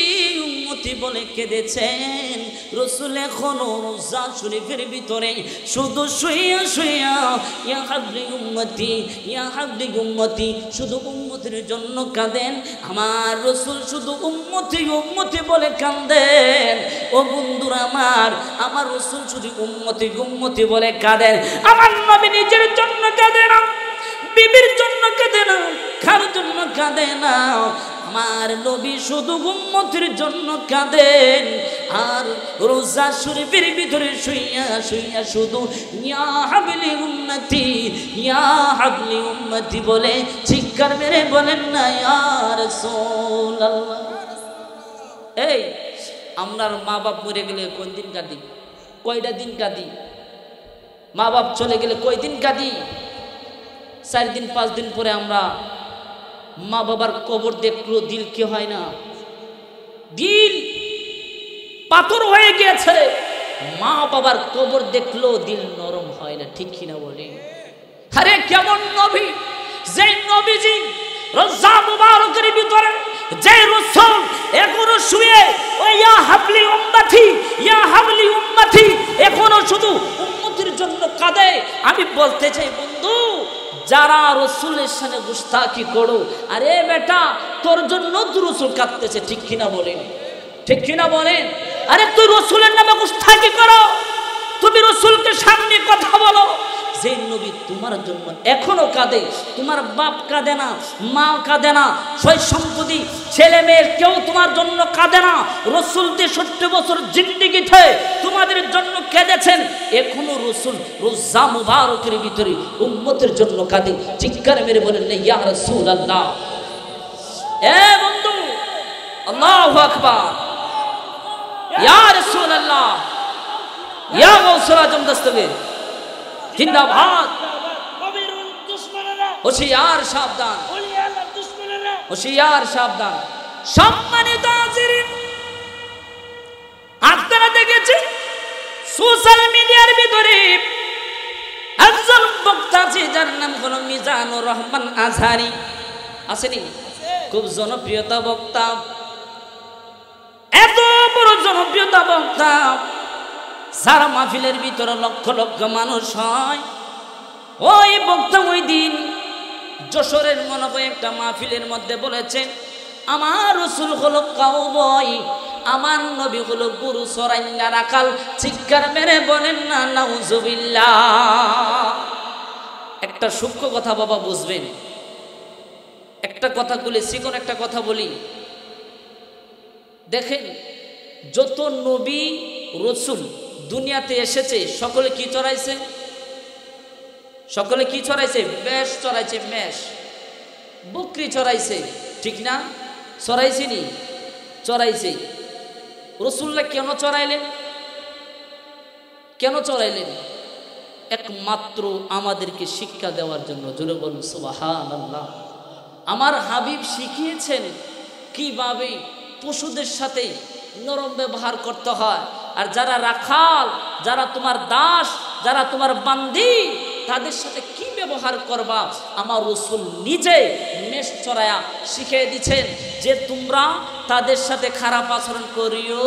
উম্মতি বলে কেঁদেছেন, রাসূল এখনো রওজা শরীফের ভিতরে শুধু শুইয়া শুইয়া ইয়া হাবলি উম্মতি ইয়া হাবলি উম্মতি শুধু উম্মতের জন্য কাঁদেন। আমার রাসূল শুধু উম্মতি উম্মতি বলে কাঁদেন। ও বন্ধুরা আমার রাসূল শুধু উম্মতি উম্মতি বলে কাঁদেন। আমার নবী নিজের জন্য কাঁদে না, বিবির জন্য কাঁদে না, কার জন্য কাঁদে না। আমার নবী শুধু উম্মতের জন্য কাঁদেন। আর রোজা শরীফের ভিতরে শুইয়া শুইয়া শুধু ইয়া হাবলি উম্মতি ইয়া হাবলি উম্মতি বলে চিৎকার মেরে বলেন না ইয়া রাসূলুল্লাহ। এই আমরার মা বাপ মরে গেলে কোন দিন কাঁদি? কয়টা দিন কাঁদি? মা বাপ চলে গেলে কয় দিন কাঁদি? 4 দিন 5 দিন পরে আমরা মা বাবার কবর দেখলো, দিল কি হয় না? দিল পাথর হয়ে গেছে। মা বাবার কবর দেখলো, দিল নরম হয় না, ঠিক কিনা বলে? আরে কেমন নবী, যে নবীজি রওজা মুবারকের ভিতরে যে রাসূল এখনো শুয়ে ওই ইয়া হাবলি উম্মতি ইয়া হাবলি উম্মতি এখনো শুধু উম্মতের জন্য কাঁদে। আমি বলতে চাই বন্ধু, যারা রাসূলের সাথে গুস্তাখি করো, আরে বেটা তোর জন্য তো রাসূল কাঁদতেছে, ঠিক কিনা বলেন? ঠিক কিনা বলেন? আরে তুই রাসূলের নামে গুস্তাখি করো, তুমি রাসূলকে সামনে কথা বলো। যে নবী তোমার জন্য এখনো কাঁদে, তোমার বাপ কাঁদে না, মা কাঁদে না, সয় সম্পত্তি ছেলে মেয়ে কেউ তোমার জন্য কাঁদে না। রাসূল 63 বছর জিন্দেগিতে তোমাদের জন্য কেঁদেছেন, এখনো রাসূল রোজা মুবারকের ভিতরে উম্মতের জন্য কাঁদে। চিৎকার মেরে বলেন না ইয়া রাসূলুল্লাহ। এ বন্ধু, আল্লাহু আকবার, ইয়া রাসূলুল্লাহ, ইয়া গাউসুল আজম দস্তগীর জিন্দাবাদ। হুঁশিয়ার সাবধান, হুঁশিয়ার সাবধান। সম্মানিত হাজিরিন, আপনারা দেখেছেন সোশ্যাল মিডিয়ার ভিতরে একজন বক্তা আছে যার নাম হলো মিজানুর রহমান আজহারি। আসেনি? খুব জনপ্রিয়তা বক্তা, এত বড় জনপ্রিয়তা বক্তা, সারা মাহফিলের ভিতরে লক্ষ লক্ষ মানুষ হয়। ওই বক্তা ওই দিন যশোরের মনে হয় একটা মাহফিলের মধ্যে বলেছেন, আমার রাসূল হলো কাউবয়, আমার নবী হলো গরু চরাইয়া রাখাল। চিৎকার মেরে বলেন না নাউজুবিল্লাহ। একটা সূক্ষ্ম কথা বাবা বুঝবেন, একটা কথা বলে চিকন একটা কথা বলি। দেখেন, যত নবী রাসূল দুনিয়াতে এসেছে সকলে কি চড়াইছে? সকলে কি চড়াইছে? মেষ চড়াইছে, মেষ, বকরি চড়াইছে, ঠিক না? চড়াইছেনি? চড়াইছে। রাসূলুল্লাহ কেন চড়াইলেন? কেন চড়াইলেন? একমাত্র আমাদেরকে শিক্ষা দেওয়ার জন্য। জোরে বলুন সুবহানাল্লাহ। আমার হাবিব শিখিয়েছেন কিভাবে পশুদের সাথে নরম ব্যবহার করতে হয়। আর যারা রাখাল, যারা তোমার দাস, যারা তোমার বান্দি, তাদের সাথে কি ব্যবহার করবা আমার রাসূল নিজে মেষ চড়ায়া শিখিয়ে দিচ্ছেন যে তোমরা তাদের সাথে খারাপ আচরণ করিও।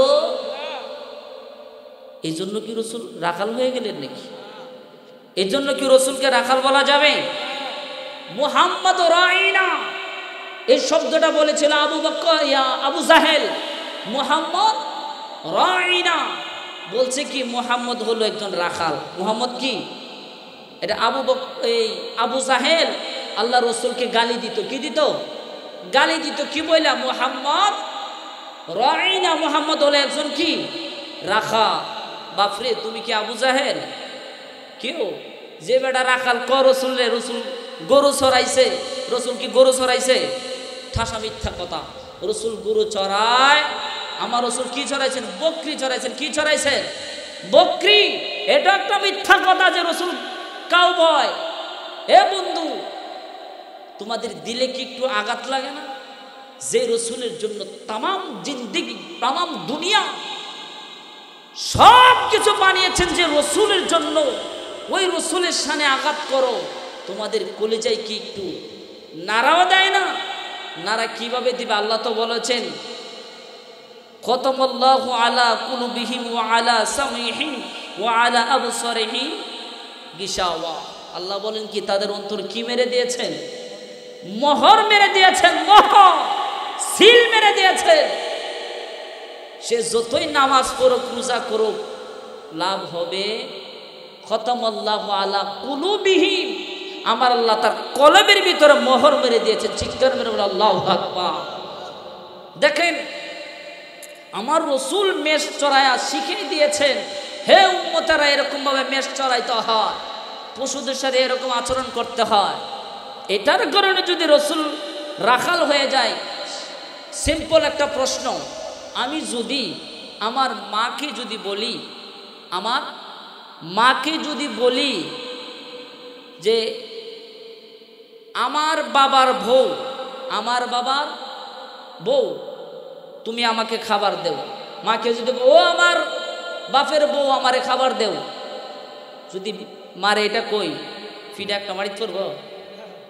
এই জন্য কি রাসূল রাখাল হয়ে গেলেন নাকি? এই জন্য কি রাসূলকে রাখাল বলা যাবে? মুহাম্মদ রাইনা এই শব্দটা বলেছিল আবু জাহেল। মুহাম্মদ রাইনা বলছে কি মুহাম্মদ হলো একজন রাখাল। মুহাম্মদ কি? এটা আবু জাহেল আল্লাহ রাসূলকে গালি দিত। কি দিত? গালি দিত। কি বললা? মুহাম্মদ রাইনা, মুহাম্মদ হলো একজন কি? রাখা। বাপরে, তুমি কি আবু জাহেল? কেউ যে বেটা রাখাল ক রাসূল রে, রাসূল গরু চড়াইছে। রাসূল কি গরু চড়াইছে? ঠাসা মিথ্যা কথা। রাসূল গরু চড়ায়, আমার রাসূল কি চড়াইছেন? বকরি চড়াইছেন। কি চড়াইছেন? বকরি। এটা একটা মিথ্যা কথা যে রাসূল কাউবয়। এ বন্ধু, তোমাদের দিলে কি একটু আঘাত লাগে না যে রাসূলের জন্য তামাম জিন্দেগি, তামাম দুনিয়া সব কিছু বানিয়েছেন যে রাসূলের জন্য, ওই রাসূলের শানে আঘাত করো, তোমাদের কলিজায় কি একটু নাড়াও দেয় না? নাড়া কিভাবে দিবে? আল্লাহ তো বলেছেন খতামাল্লাহু আলা কুলুবিহিম ওয়া আলা সামিহিম ওয়া আলা আবসারিহিম গিশাওয়া। আল্লাহ বলেন কি তাদের অন্তর কি মেরে দিয়েছেন? মোহর মেরে দিয়েছেন, মোহর, সিল মেরে দিয়েছেন। সে যতই নামাজ পড়ুক, রোজা করুক, লাভ হবে। খতামাল্লাহু আলা কুলুবিহিম, আমার আল্লাহ তার কলবের ভিতরে মোহর মেরে দিয়েছেন। চিৎকার মেরে বলে আল্লাহু আকবার। দেখেন, আমার রাসূল মেষ চড়ায়া শিখিয়ে দিয়েছেন, হে উম্মতেরা এরকম ভাবে মেষ চড়াইতে হয়, পশুদের সাথে এরকম আচরণ করতে হয়। এটার কারণে যদি রাসূল রাখাল হয়ে যায়, সিম্পল একটা প্রশ্ন, আমি যদি আমার মাকে যদি বলি, আমার মাকে যদি বলি যে আমার বাবার বউ, আমার বাবার বউ, তুমি আমাকে খাবার দেও। মাকে যদি ও আমার বাপের বউ আমারে খাবার দেও, যদি মারে এটা কই, ফিডা একটা মারিত পড়বো?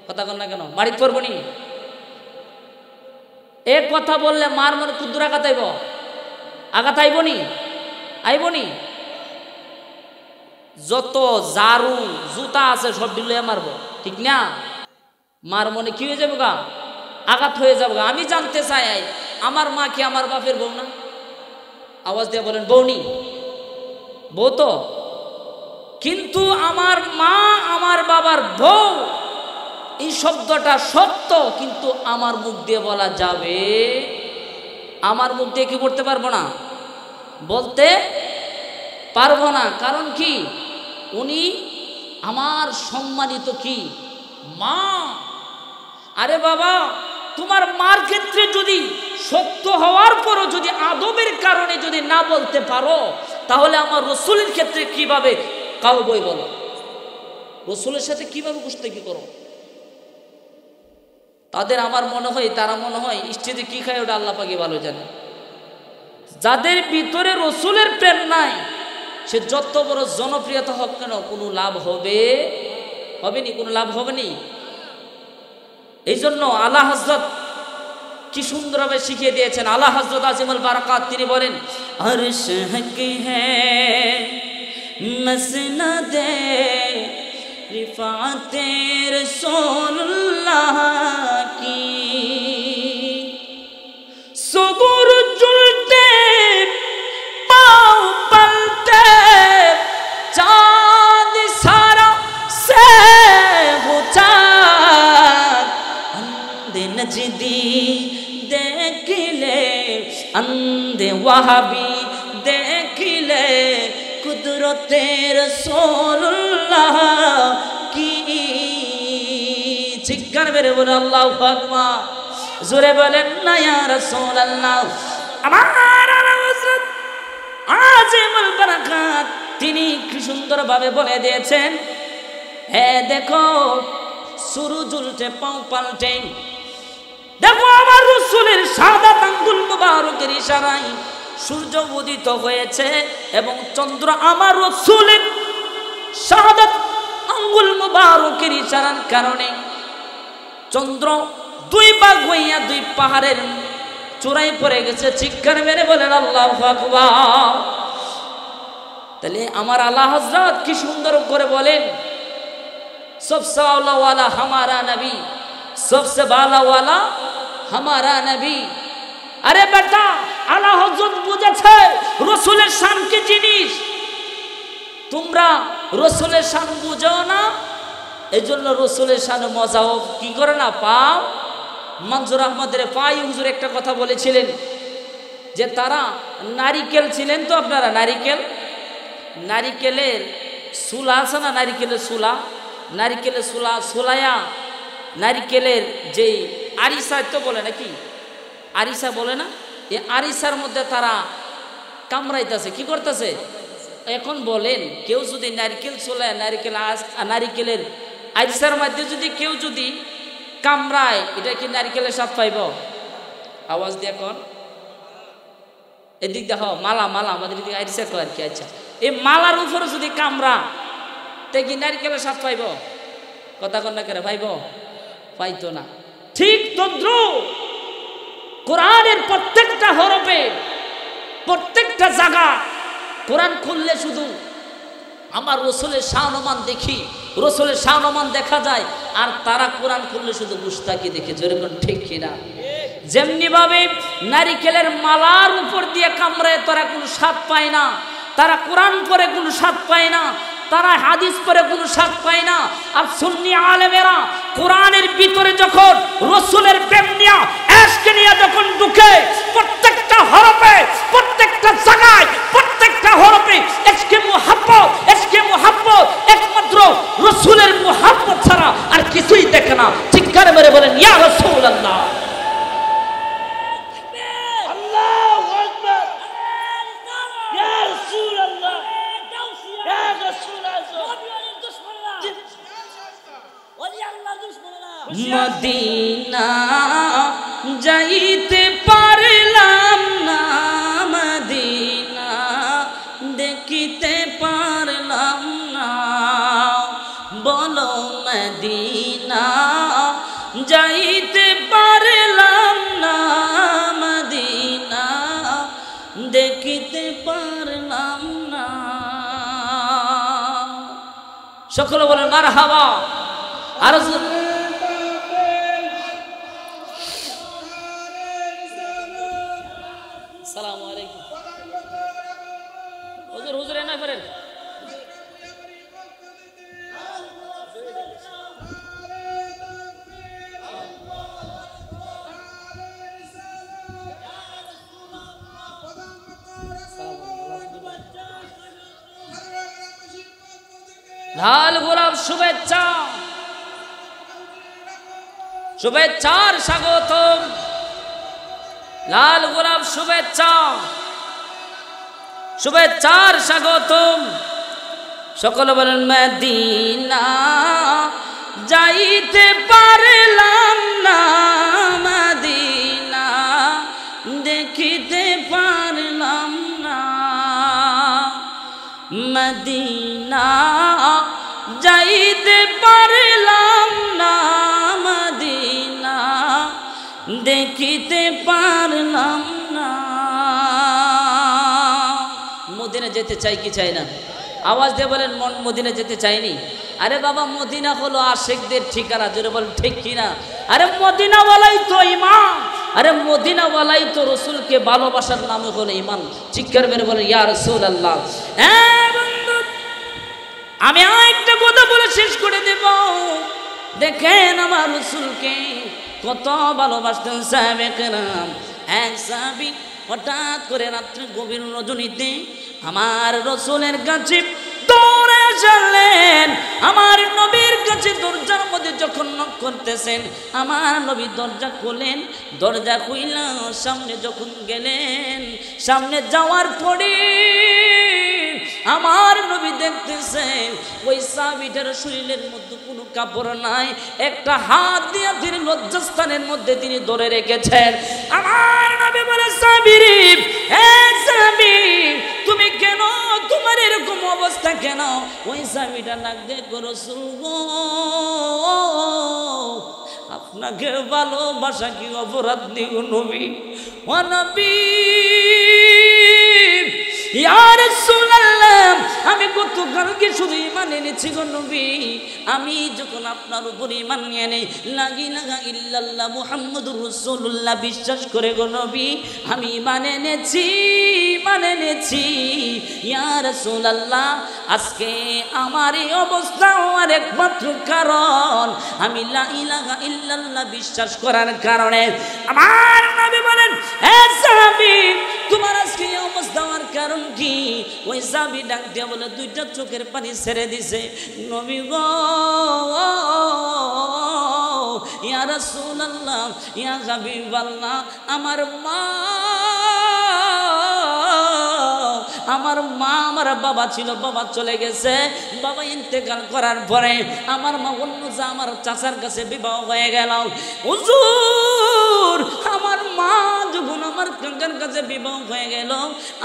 কথা কন না কেন? মারিত পড়বো নি? এ কথা বললে মার মনে কুদ্দুর আঘাত আইব, আঘাত আইব নি? আইব নি? যত জারু জুতা আছে সব দিলে মারব, ঠিক না? মার মনে কি হয়ে যাবো গা? আঘাত হয়ে যাবো গা। আমি জানতে চাই, আমার মা কি আমার বাপের বউ না? আওয়াজ দিয়ে বলেন বউনি? বউ তো। কিন্তু আমার মা আমার বাবার বউ, এই শব্দটা সত্য, কিন্তু আমার মুখ দিয়ে বলা যাবে? আমার মুখ দিয়ে কি করতে পারবো না? বলতে পারবো না। কারণ কি? উনি আমার সম্মানিত কি মা। আরে বাবা, তোমার মার ক্ষেত্রে যদি সত্য হওয়ার পরও যদি আদবের কারণে যদি না বলতে পারো, তাহলে আমার রাসূলের ক্ষেত্রে কিভাবে কাউবয় বলো? রাসূলের সাথে কিভাবে কুস্তি করো? তাদের আমার মনে হয়, তারা মনে হয় স্টেজে কি খায় ওটা আল্লাহ পাকই ভালো জানে। যাদের ভিতরে রাসূলের প্রেম নাই, সে যত বড় জনপ্রিয়তা হোক কেন কোনো লাভ হবে নি? কোনো লাভ হবে নি। এই জন্য আলা হযরত কি সুন্দরভাবে শিখিয়ে দিয়েছেন আলা হযরত আজিমুল বারাকাত। তিনি বলেন আরশ হক হ্যায় মসনদে रिफाते रसूलुल्लाह की सुबुर जुलते पाँव पलते चाँद सारा से ऊँचा अंधे नजदी देख ले अंधे वहाबी देख ले कुदरते रसूलुल्लाह की। चिक्कर मेरे बोले अल्लाहु अकबर, जोरे बोले ना या रसूलुल्लाह। हमारा हज़रत আজিমুল বারাকাত তিনি কি সুন্দরভাবে বলে দিয়েছেন, হ্যাঁ দেখো সূরজ উল্টে পাও পাল্টে, দেখো আমার রাসূলের শাহাদাত আঙ্গুল মুবারকের ইশারায় সূর্য উদিত হয়েছে এবং চন্দ্র আমার রাসূলের শাহাদাত আঙ্গুল মুবারকের ইশারার কারণে চন্দ্র দুই ভাগ হইয়া দুই পাহাড়ের চূড়ায় পড়ে গেছে। চিৎকার মেরে বলেন আল্লাহু আকবার। তাহলে আমার আলা হযরত কি সুন্দর করে বলেন सबसे आला वाला हमारा नबी, सबसे बाला वाला हमारा नबी। अरे बेटा आला हजरत বুঝেছে রাসূলের শান কি জিনিস, তোমরা রাসূলের শান বুঝো না, এজন্য রাসূলের শান মজাও কি করে না পাও। মনজুর আহমদের পাই হুজুর একটা কথা বলেছিলেন যে তারা নারিকেল ছিলেন তো, আপনারা নারিকেলের সুলা আছে না, নারিকেলের সুলা সোলায়া নারিকেলের যে আরিসা তো বলে নাকি, আরিসা বলে না, এই আরিসার মধ্যে তারা কামড়াইতেছে, কি করতেছে। এখন বলেন কেউ যদি নারিকেল সোলায় নারিকেলের আরিসার মধ্যে যদি কেউ যদি কামড়ায়, এটা কি নারিকেলের স্বাদ পাইব? আওয়াজ দিয়ে এখন এদিক দেখো মালা আমাদের দিকে আরিসা কয় আর কি। আচ্ছা এই মালার উপরে যদি কামড়া তে কি নারিকেলের স্বাদ পাইব? কথা কন্যা করে পাইব? পাইতো না। ঠিক তদ্রুপ কোরআনের প্রত্যেকটা হরফে প্রত্যেকটা জায়গা কোরআন খুললে শুধু আমার রাসূলের শান-ও-মান দেখি, রাসূলের শান-ও-মান দেখা যায়, আর তারা কোরআন খুললে শুধু মুস্তাকি দেখে। যেরকম ঠিক কিনা? যেমনি ভাবে নারিকেলের মালার উপর দিয়ে কামড়ায় তারা কোনো স্বাদ পায় না, তারা কোরআন পড়ে কোনো স্বাদ পায় না, তারা হাদিস পড়ে কোনো স্বাদ পায় না। আর সুন্নি আলেমেরা কোরআনের ভিতরে যখন রাসূলের প্রেম নিয়ে ইশক নিয়ে যখন ঢুকে, প্রত্যেকটা হরফে প্রত্যেকটা জায়গায় প্রত্যেকটা হরফে ইশকে মুহাব্বত একমাত্র রাসূলের মুহাব্বত ছাড়া আর কিছুই দেখে না। চিৎকার মেরে বলেন ইয়া রাসূলুল্লাহ। মদিনা যাইতে পারলাম না, মদিনা দেখিতে পারলাম না, বলো মদিনা যাইতে পারলাম না, মদিনা দেখিতে পারলাম না। সকলে বলেন মারহাবা। আর আসসালামু আলাইকুম হুজুর এনা করেন। লাল গোলাপ শুভেচ্ছার স্বাগতম, লাল গোলাপ শুভেচ্ছার স্বাগতম। সকলে বলেন মদিনা যাইতে পারলাম না, মদিনা দেখিতে পারলাম না, মদিনা যাইতে পারলাম না, মদিনা দেখি দেখিতে পারলাম না। মদিনা যেতে চাই কি চাই না? আওয়াজ দিয়ে বলেন মন মদিনা যেতে চাইনি? আরে বাবা মদিনা হলো আশিকদের ঠিকানা, জোরে বলেন ঠিক কিনা? আরে মদিনা বলাই তো ইমান, আরে মদিনা বলাই তো রসুলকে ভালোবাসার নামে হলো ইমান। চিৎকার মেরে বলেন ইয়া রাসূলুল্লাহ। হ্যাঁ বন্ধু, আমি আরেকটা কথা বলে শেষ করে দেব। দেখেন আমার রসুলকে কত ভালোবাসতেন সাহাবে কেরাম। এক সাহাবী হঠাৎ করে রাত্রে গভীর রজনীতে আমার রসুলের কাছে দৌড়ে আসলেন। আমার নবীর কাছে দরজার মধ্যে যখন নক করতেছেন, আমার নবী দরজা খোলেন। দরজা খুইলা সামনে যখন গেলেন, সামনে যাওয়ার পরে আমার নবী দেখতেছেন ওই সাহাবীটার শরীরের মধ্যে কোনো কাপড় নাই, একটা হাত দিয়ে তিনি লজ্জাস্থানের মধ্যে তিনি ধরে রেখেছেন। আমার নবী বলে সাহাবী রে, সাহাবী তুমি কেন, তোমার এরকম অবস্থা কেন? ওই সাহাবীটা লাগবে রাসূল গো, আপনাকে ভালোবাসা কি অপরাধ নেই নবী? ও নবী ইয়া রাসূলুল্লাহ, আমি গতকালকে শুধু ঈমান এনেছি গো নবী। আমি যখন আপনার উপর ঈমান নিয়ে নেই, লা ইলাহা ইল্লাল্লাহ মুহাম্মাদুর রাসূলুল্লাহ বিশ্বাস করে গো নবী, আমি ঈমান এনেছি, ঈমান এনেছি। ইয়া রাসূলুল্লাহ, আজকে আমার এই অবস্থা হওয়ার একমাত্র কারণ আমি লা ইলাহা ইল্লাল্লাহ বিশ্বাস করার কারণে। আমার নবী বলেন, হে সাহাবী তোমার আজকে এই অবস্থা হওয়ার কারণ কি? ওই সাহাবী ডাক দিয়ে বলে, দুইটা চোখের পানি ছেড়ে দিছে। নবী গো ইয়া রাসূলুল্লাহ, ইয়া হাবিবাল্লাহ, আমার মা আমার বাবা ছিল, বাবা চলে গেছে। বাবা ইন্তেকাল করার পরে আমার মা অন্য যা আমার চাচার কাছে বিবাহ হয়ে গেল। হুজুর আমার মা যখন আমার কাকার কাছে বিবাহ হয়ে গেল,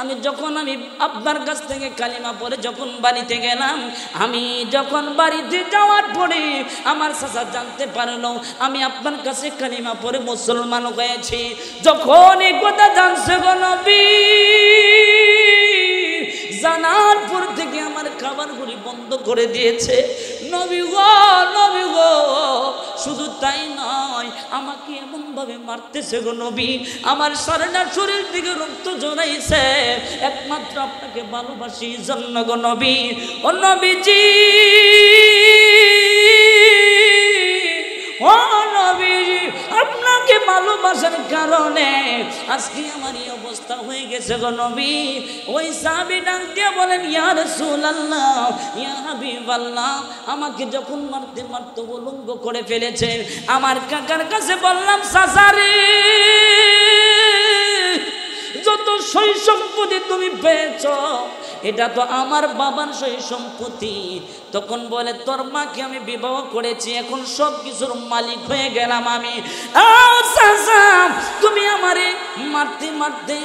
আমি আপনার কাছ থেকে কালিমা পড়ে যখন বাড়িতে গেলাম, আমি যখন বাড়িতে যাওয়ার পরে আমার চাচা জানতে পারলো আমি আপনার কাছে কালিমা পড়ে মুসলমান হয়েছি। যখন এই কথা জানছে গো নবী, জানার পর থেকে আমার খাবারগুলি বন্ধ করে দিয়েছে। নবী গো শুধু তাই নয়, আমাকে এমন ভাবে মারতেছে গো নবী, আমার সারাটা শরীর থেকে রক্ত জড়াইছে, একমাত্র আপনাকে ভালোবাসি জন্য গো নবী। ও নবীজি, ও নবীজি, আপনাকে ভালোবাসার কারণে আজকে আমার এই অবস্থা হয়ে গেছে গো নবী। ওই সাহাবী ডাক দিয়ে বলেন, ইয়া রাসূলুল্লাহ, ইয়া হাবিবাল্লাহ, আমাকে যখন মারতে মারতে উলঙ্গ করে ফেলেছে, আমার কাকার কাছে বললাম, চাচা রে যত সই সম্পত্তি তুমি পেয়েছ এটা তো আমার বাবার সই সম্পত্তি। তখন বলে, তোর মাকে আমি বিবাহ করেছি, এখন সব কিছুর মালিক হয়ে গেলাম আমি। তুমি আমারে মারতে মারতে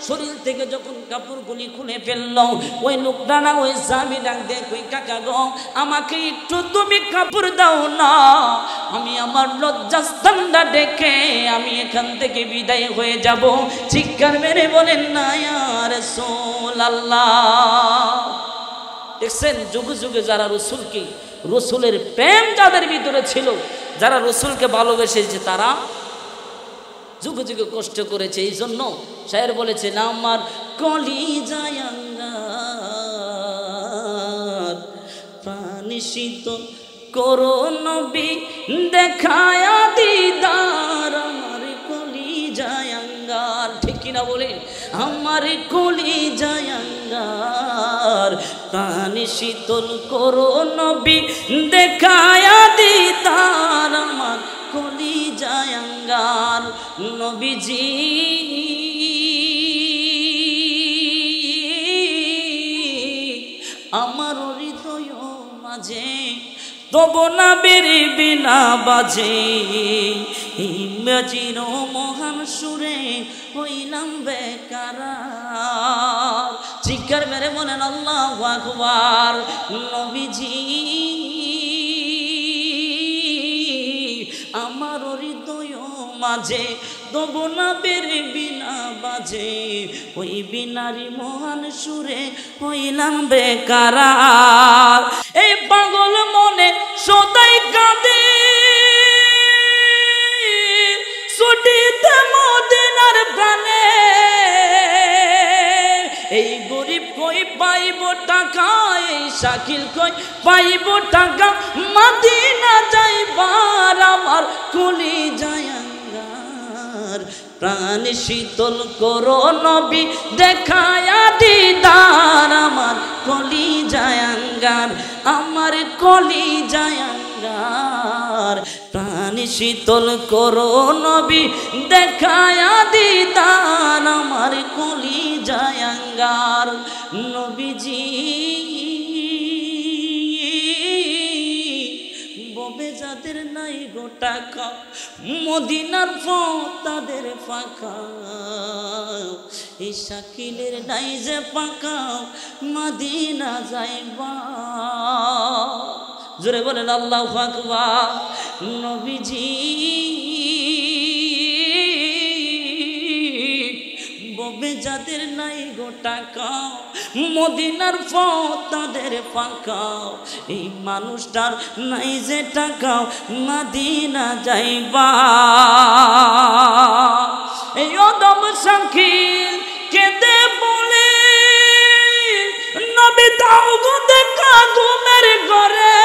শরীর থেকে যখন কাপড়গুলি খুলে ফেললো, ওই লোকটা না ওই সাহাবী ডাক দিয়ে কই, কাকা গো আমাকে একটু তুমি কাপড় দাও না, আমি আমার লজ্জাস্থানটা ডেকে আমি এখান থেকে বিদায় হয়ে যাব। চিৎকার মেরে বলেন না ইয়া রাসূলুল্লাহ। দেখছেন যুগে যুগে যারা রসুলকে, রসুলের প্রেম যাদের ভিতরে ছিল, যারা রসুলকে ভালোবেসেছে, তারা যুগে যুগে কষ্ট করেছে। এই জন্য শায়ের বলেছে, না আমার কলিজায় আঙ্গার প্রাণী শীতল করো নবী দেখায়া দিদার, আমার কলিজায় আঙ্গার। ঠিক কিনা বলেন? আমার কলিজায় আঙ্গার প্রাণী শীতল করো নবী দেখায়া দিদার, আমার কলিজায় আঙ্গার। নবীজি আমার হৃদয় মাঝে তব নাবির বিনা বাজে, ইমাজির মহান সুরে হইলাম বেকারার। চিৎকার মেরে বলেন আল্লাহু আকবার। নবীজি আমার হৃদয় মাঝে তবু না বেরে বিনা বাজে ওই বিনারি মহান সুরে হইলাম বেকারার এই পাগল মনে সদাই কাঁদে ছুটিতে মদিনার প্রাণে এই গরিব কই পাইব টাকা এই শাকিল কই পাইব টাকা মদিনা যাইবার আমার কলি জায়াঙ্গার প্রাণ শীতল করো নবী দেখায়া দিদার আমার কলি জায়াঙ্গার আমার কলি জায়াঙ্গার প্রাণ শীতল করো নবী দেখায়া দিদার আমার কলি জায়াঙ্গার নবীজি ববে যাদের নাই গো টাকা মদিনার পথ তাদের ফাঁকা এই শাকিলের নাই যে পাকা মদিনা যাইবা জোরে বলেন আল্লাহু আকবার নবীজি ববে যাদের নাই গো টাকা মদিনার পথ তাদের ফাঁকা এই মানুষটার নাই যে টাকা মদিনা যাইবা এই অদম শাকিল কেঁদে বলে নবী দাও গো দেখা ঘুমের ঘরে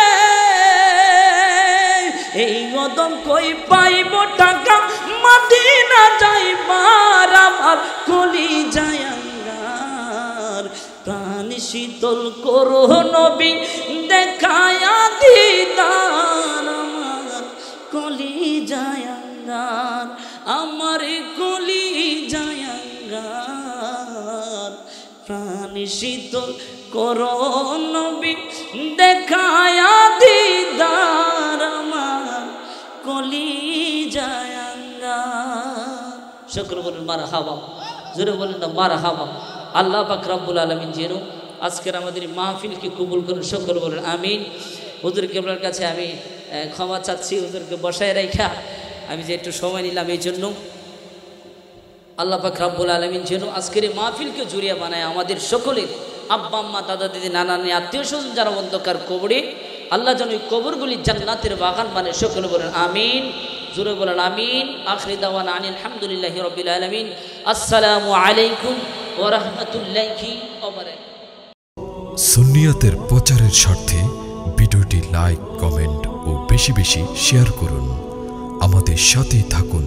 এই অদম কই পাইব টাকা মদিনা যাইবার আমার কলি জায়াঙ্গার প্রাণ শীতল করো নবী দেখায়া দিদার আমার কলি জায়াঙ্গার আমার কলি জায়াঙ্গার প্রাণ শীতল করো নবী দেখায়া দিদার আমার কলি জায়াঙ্গার শুকর বলুন মারহাবা জোরে বলুন না মারহাবা আল্লাহ পাক রব্বুল আলামিন যেন আজকের আমাদের মাহফিলকে কবুল করুন শুকর বলুন আমিন হুজুর কেবলার কাছে আমি ক্ষমা চাচ্ছি হুজুরকে বসায় রাখা আমি যে একটু সময় নিলাম এই জন্য আল্লাহ পাক রব্বুল আলামিন যেন আজকের এই মাহফিলকে জুড়িয়ে বানায় আমাদের সকলের আব্বা আম্মা দাদা দিদি নানা নানি আত্মীয় স্বজন যারা অন্ধকার কবরে আল্লাহ যেন ওই কবরগুলি জান্নাতের বাগান বানায় সকলে বলেন আমিন জোরে বলেন আমিন আখির দাওয়ানা আনিল হামদুলিল্লাহি রাব্বিল আলামিন আসসালামু আলাইকুম ওয়া রাহমাতুল্লাহি ওয়া বারাকাতুহু সুন্নিয়তের প্রচারের স্বার্থে ভিডিওটি লাইক কমেন্ট ও বেশি বেশি শেয়ার করুন আমাদের সাথে থাকুন।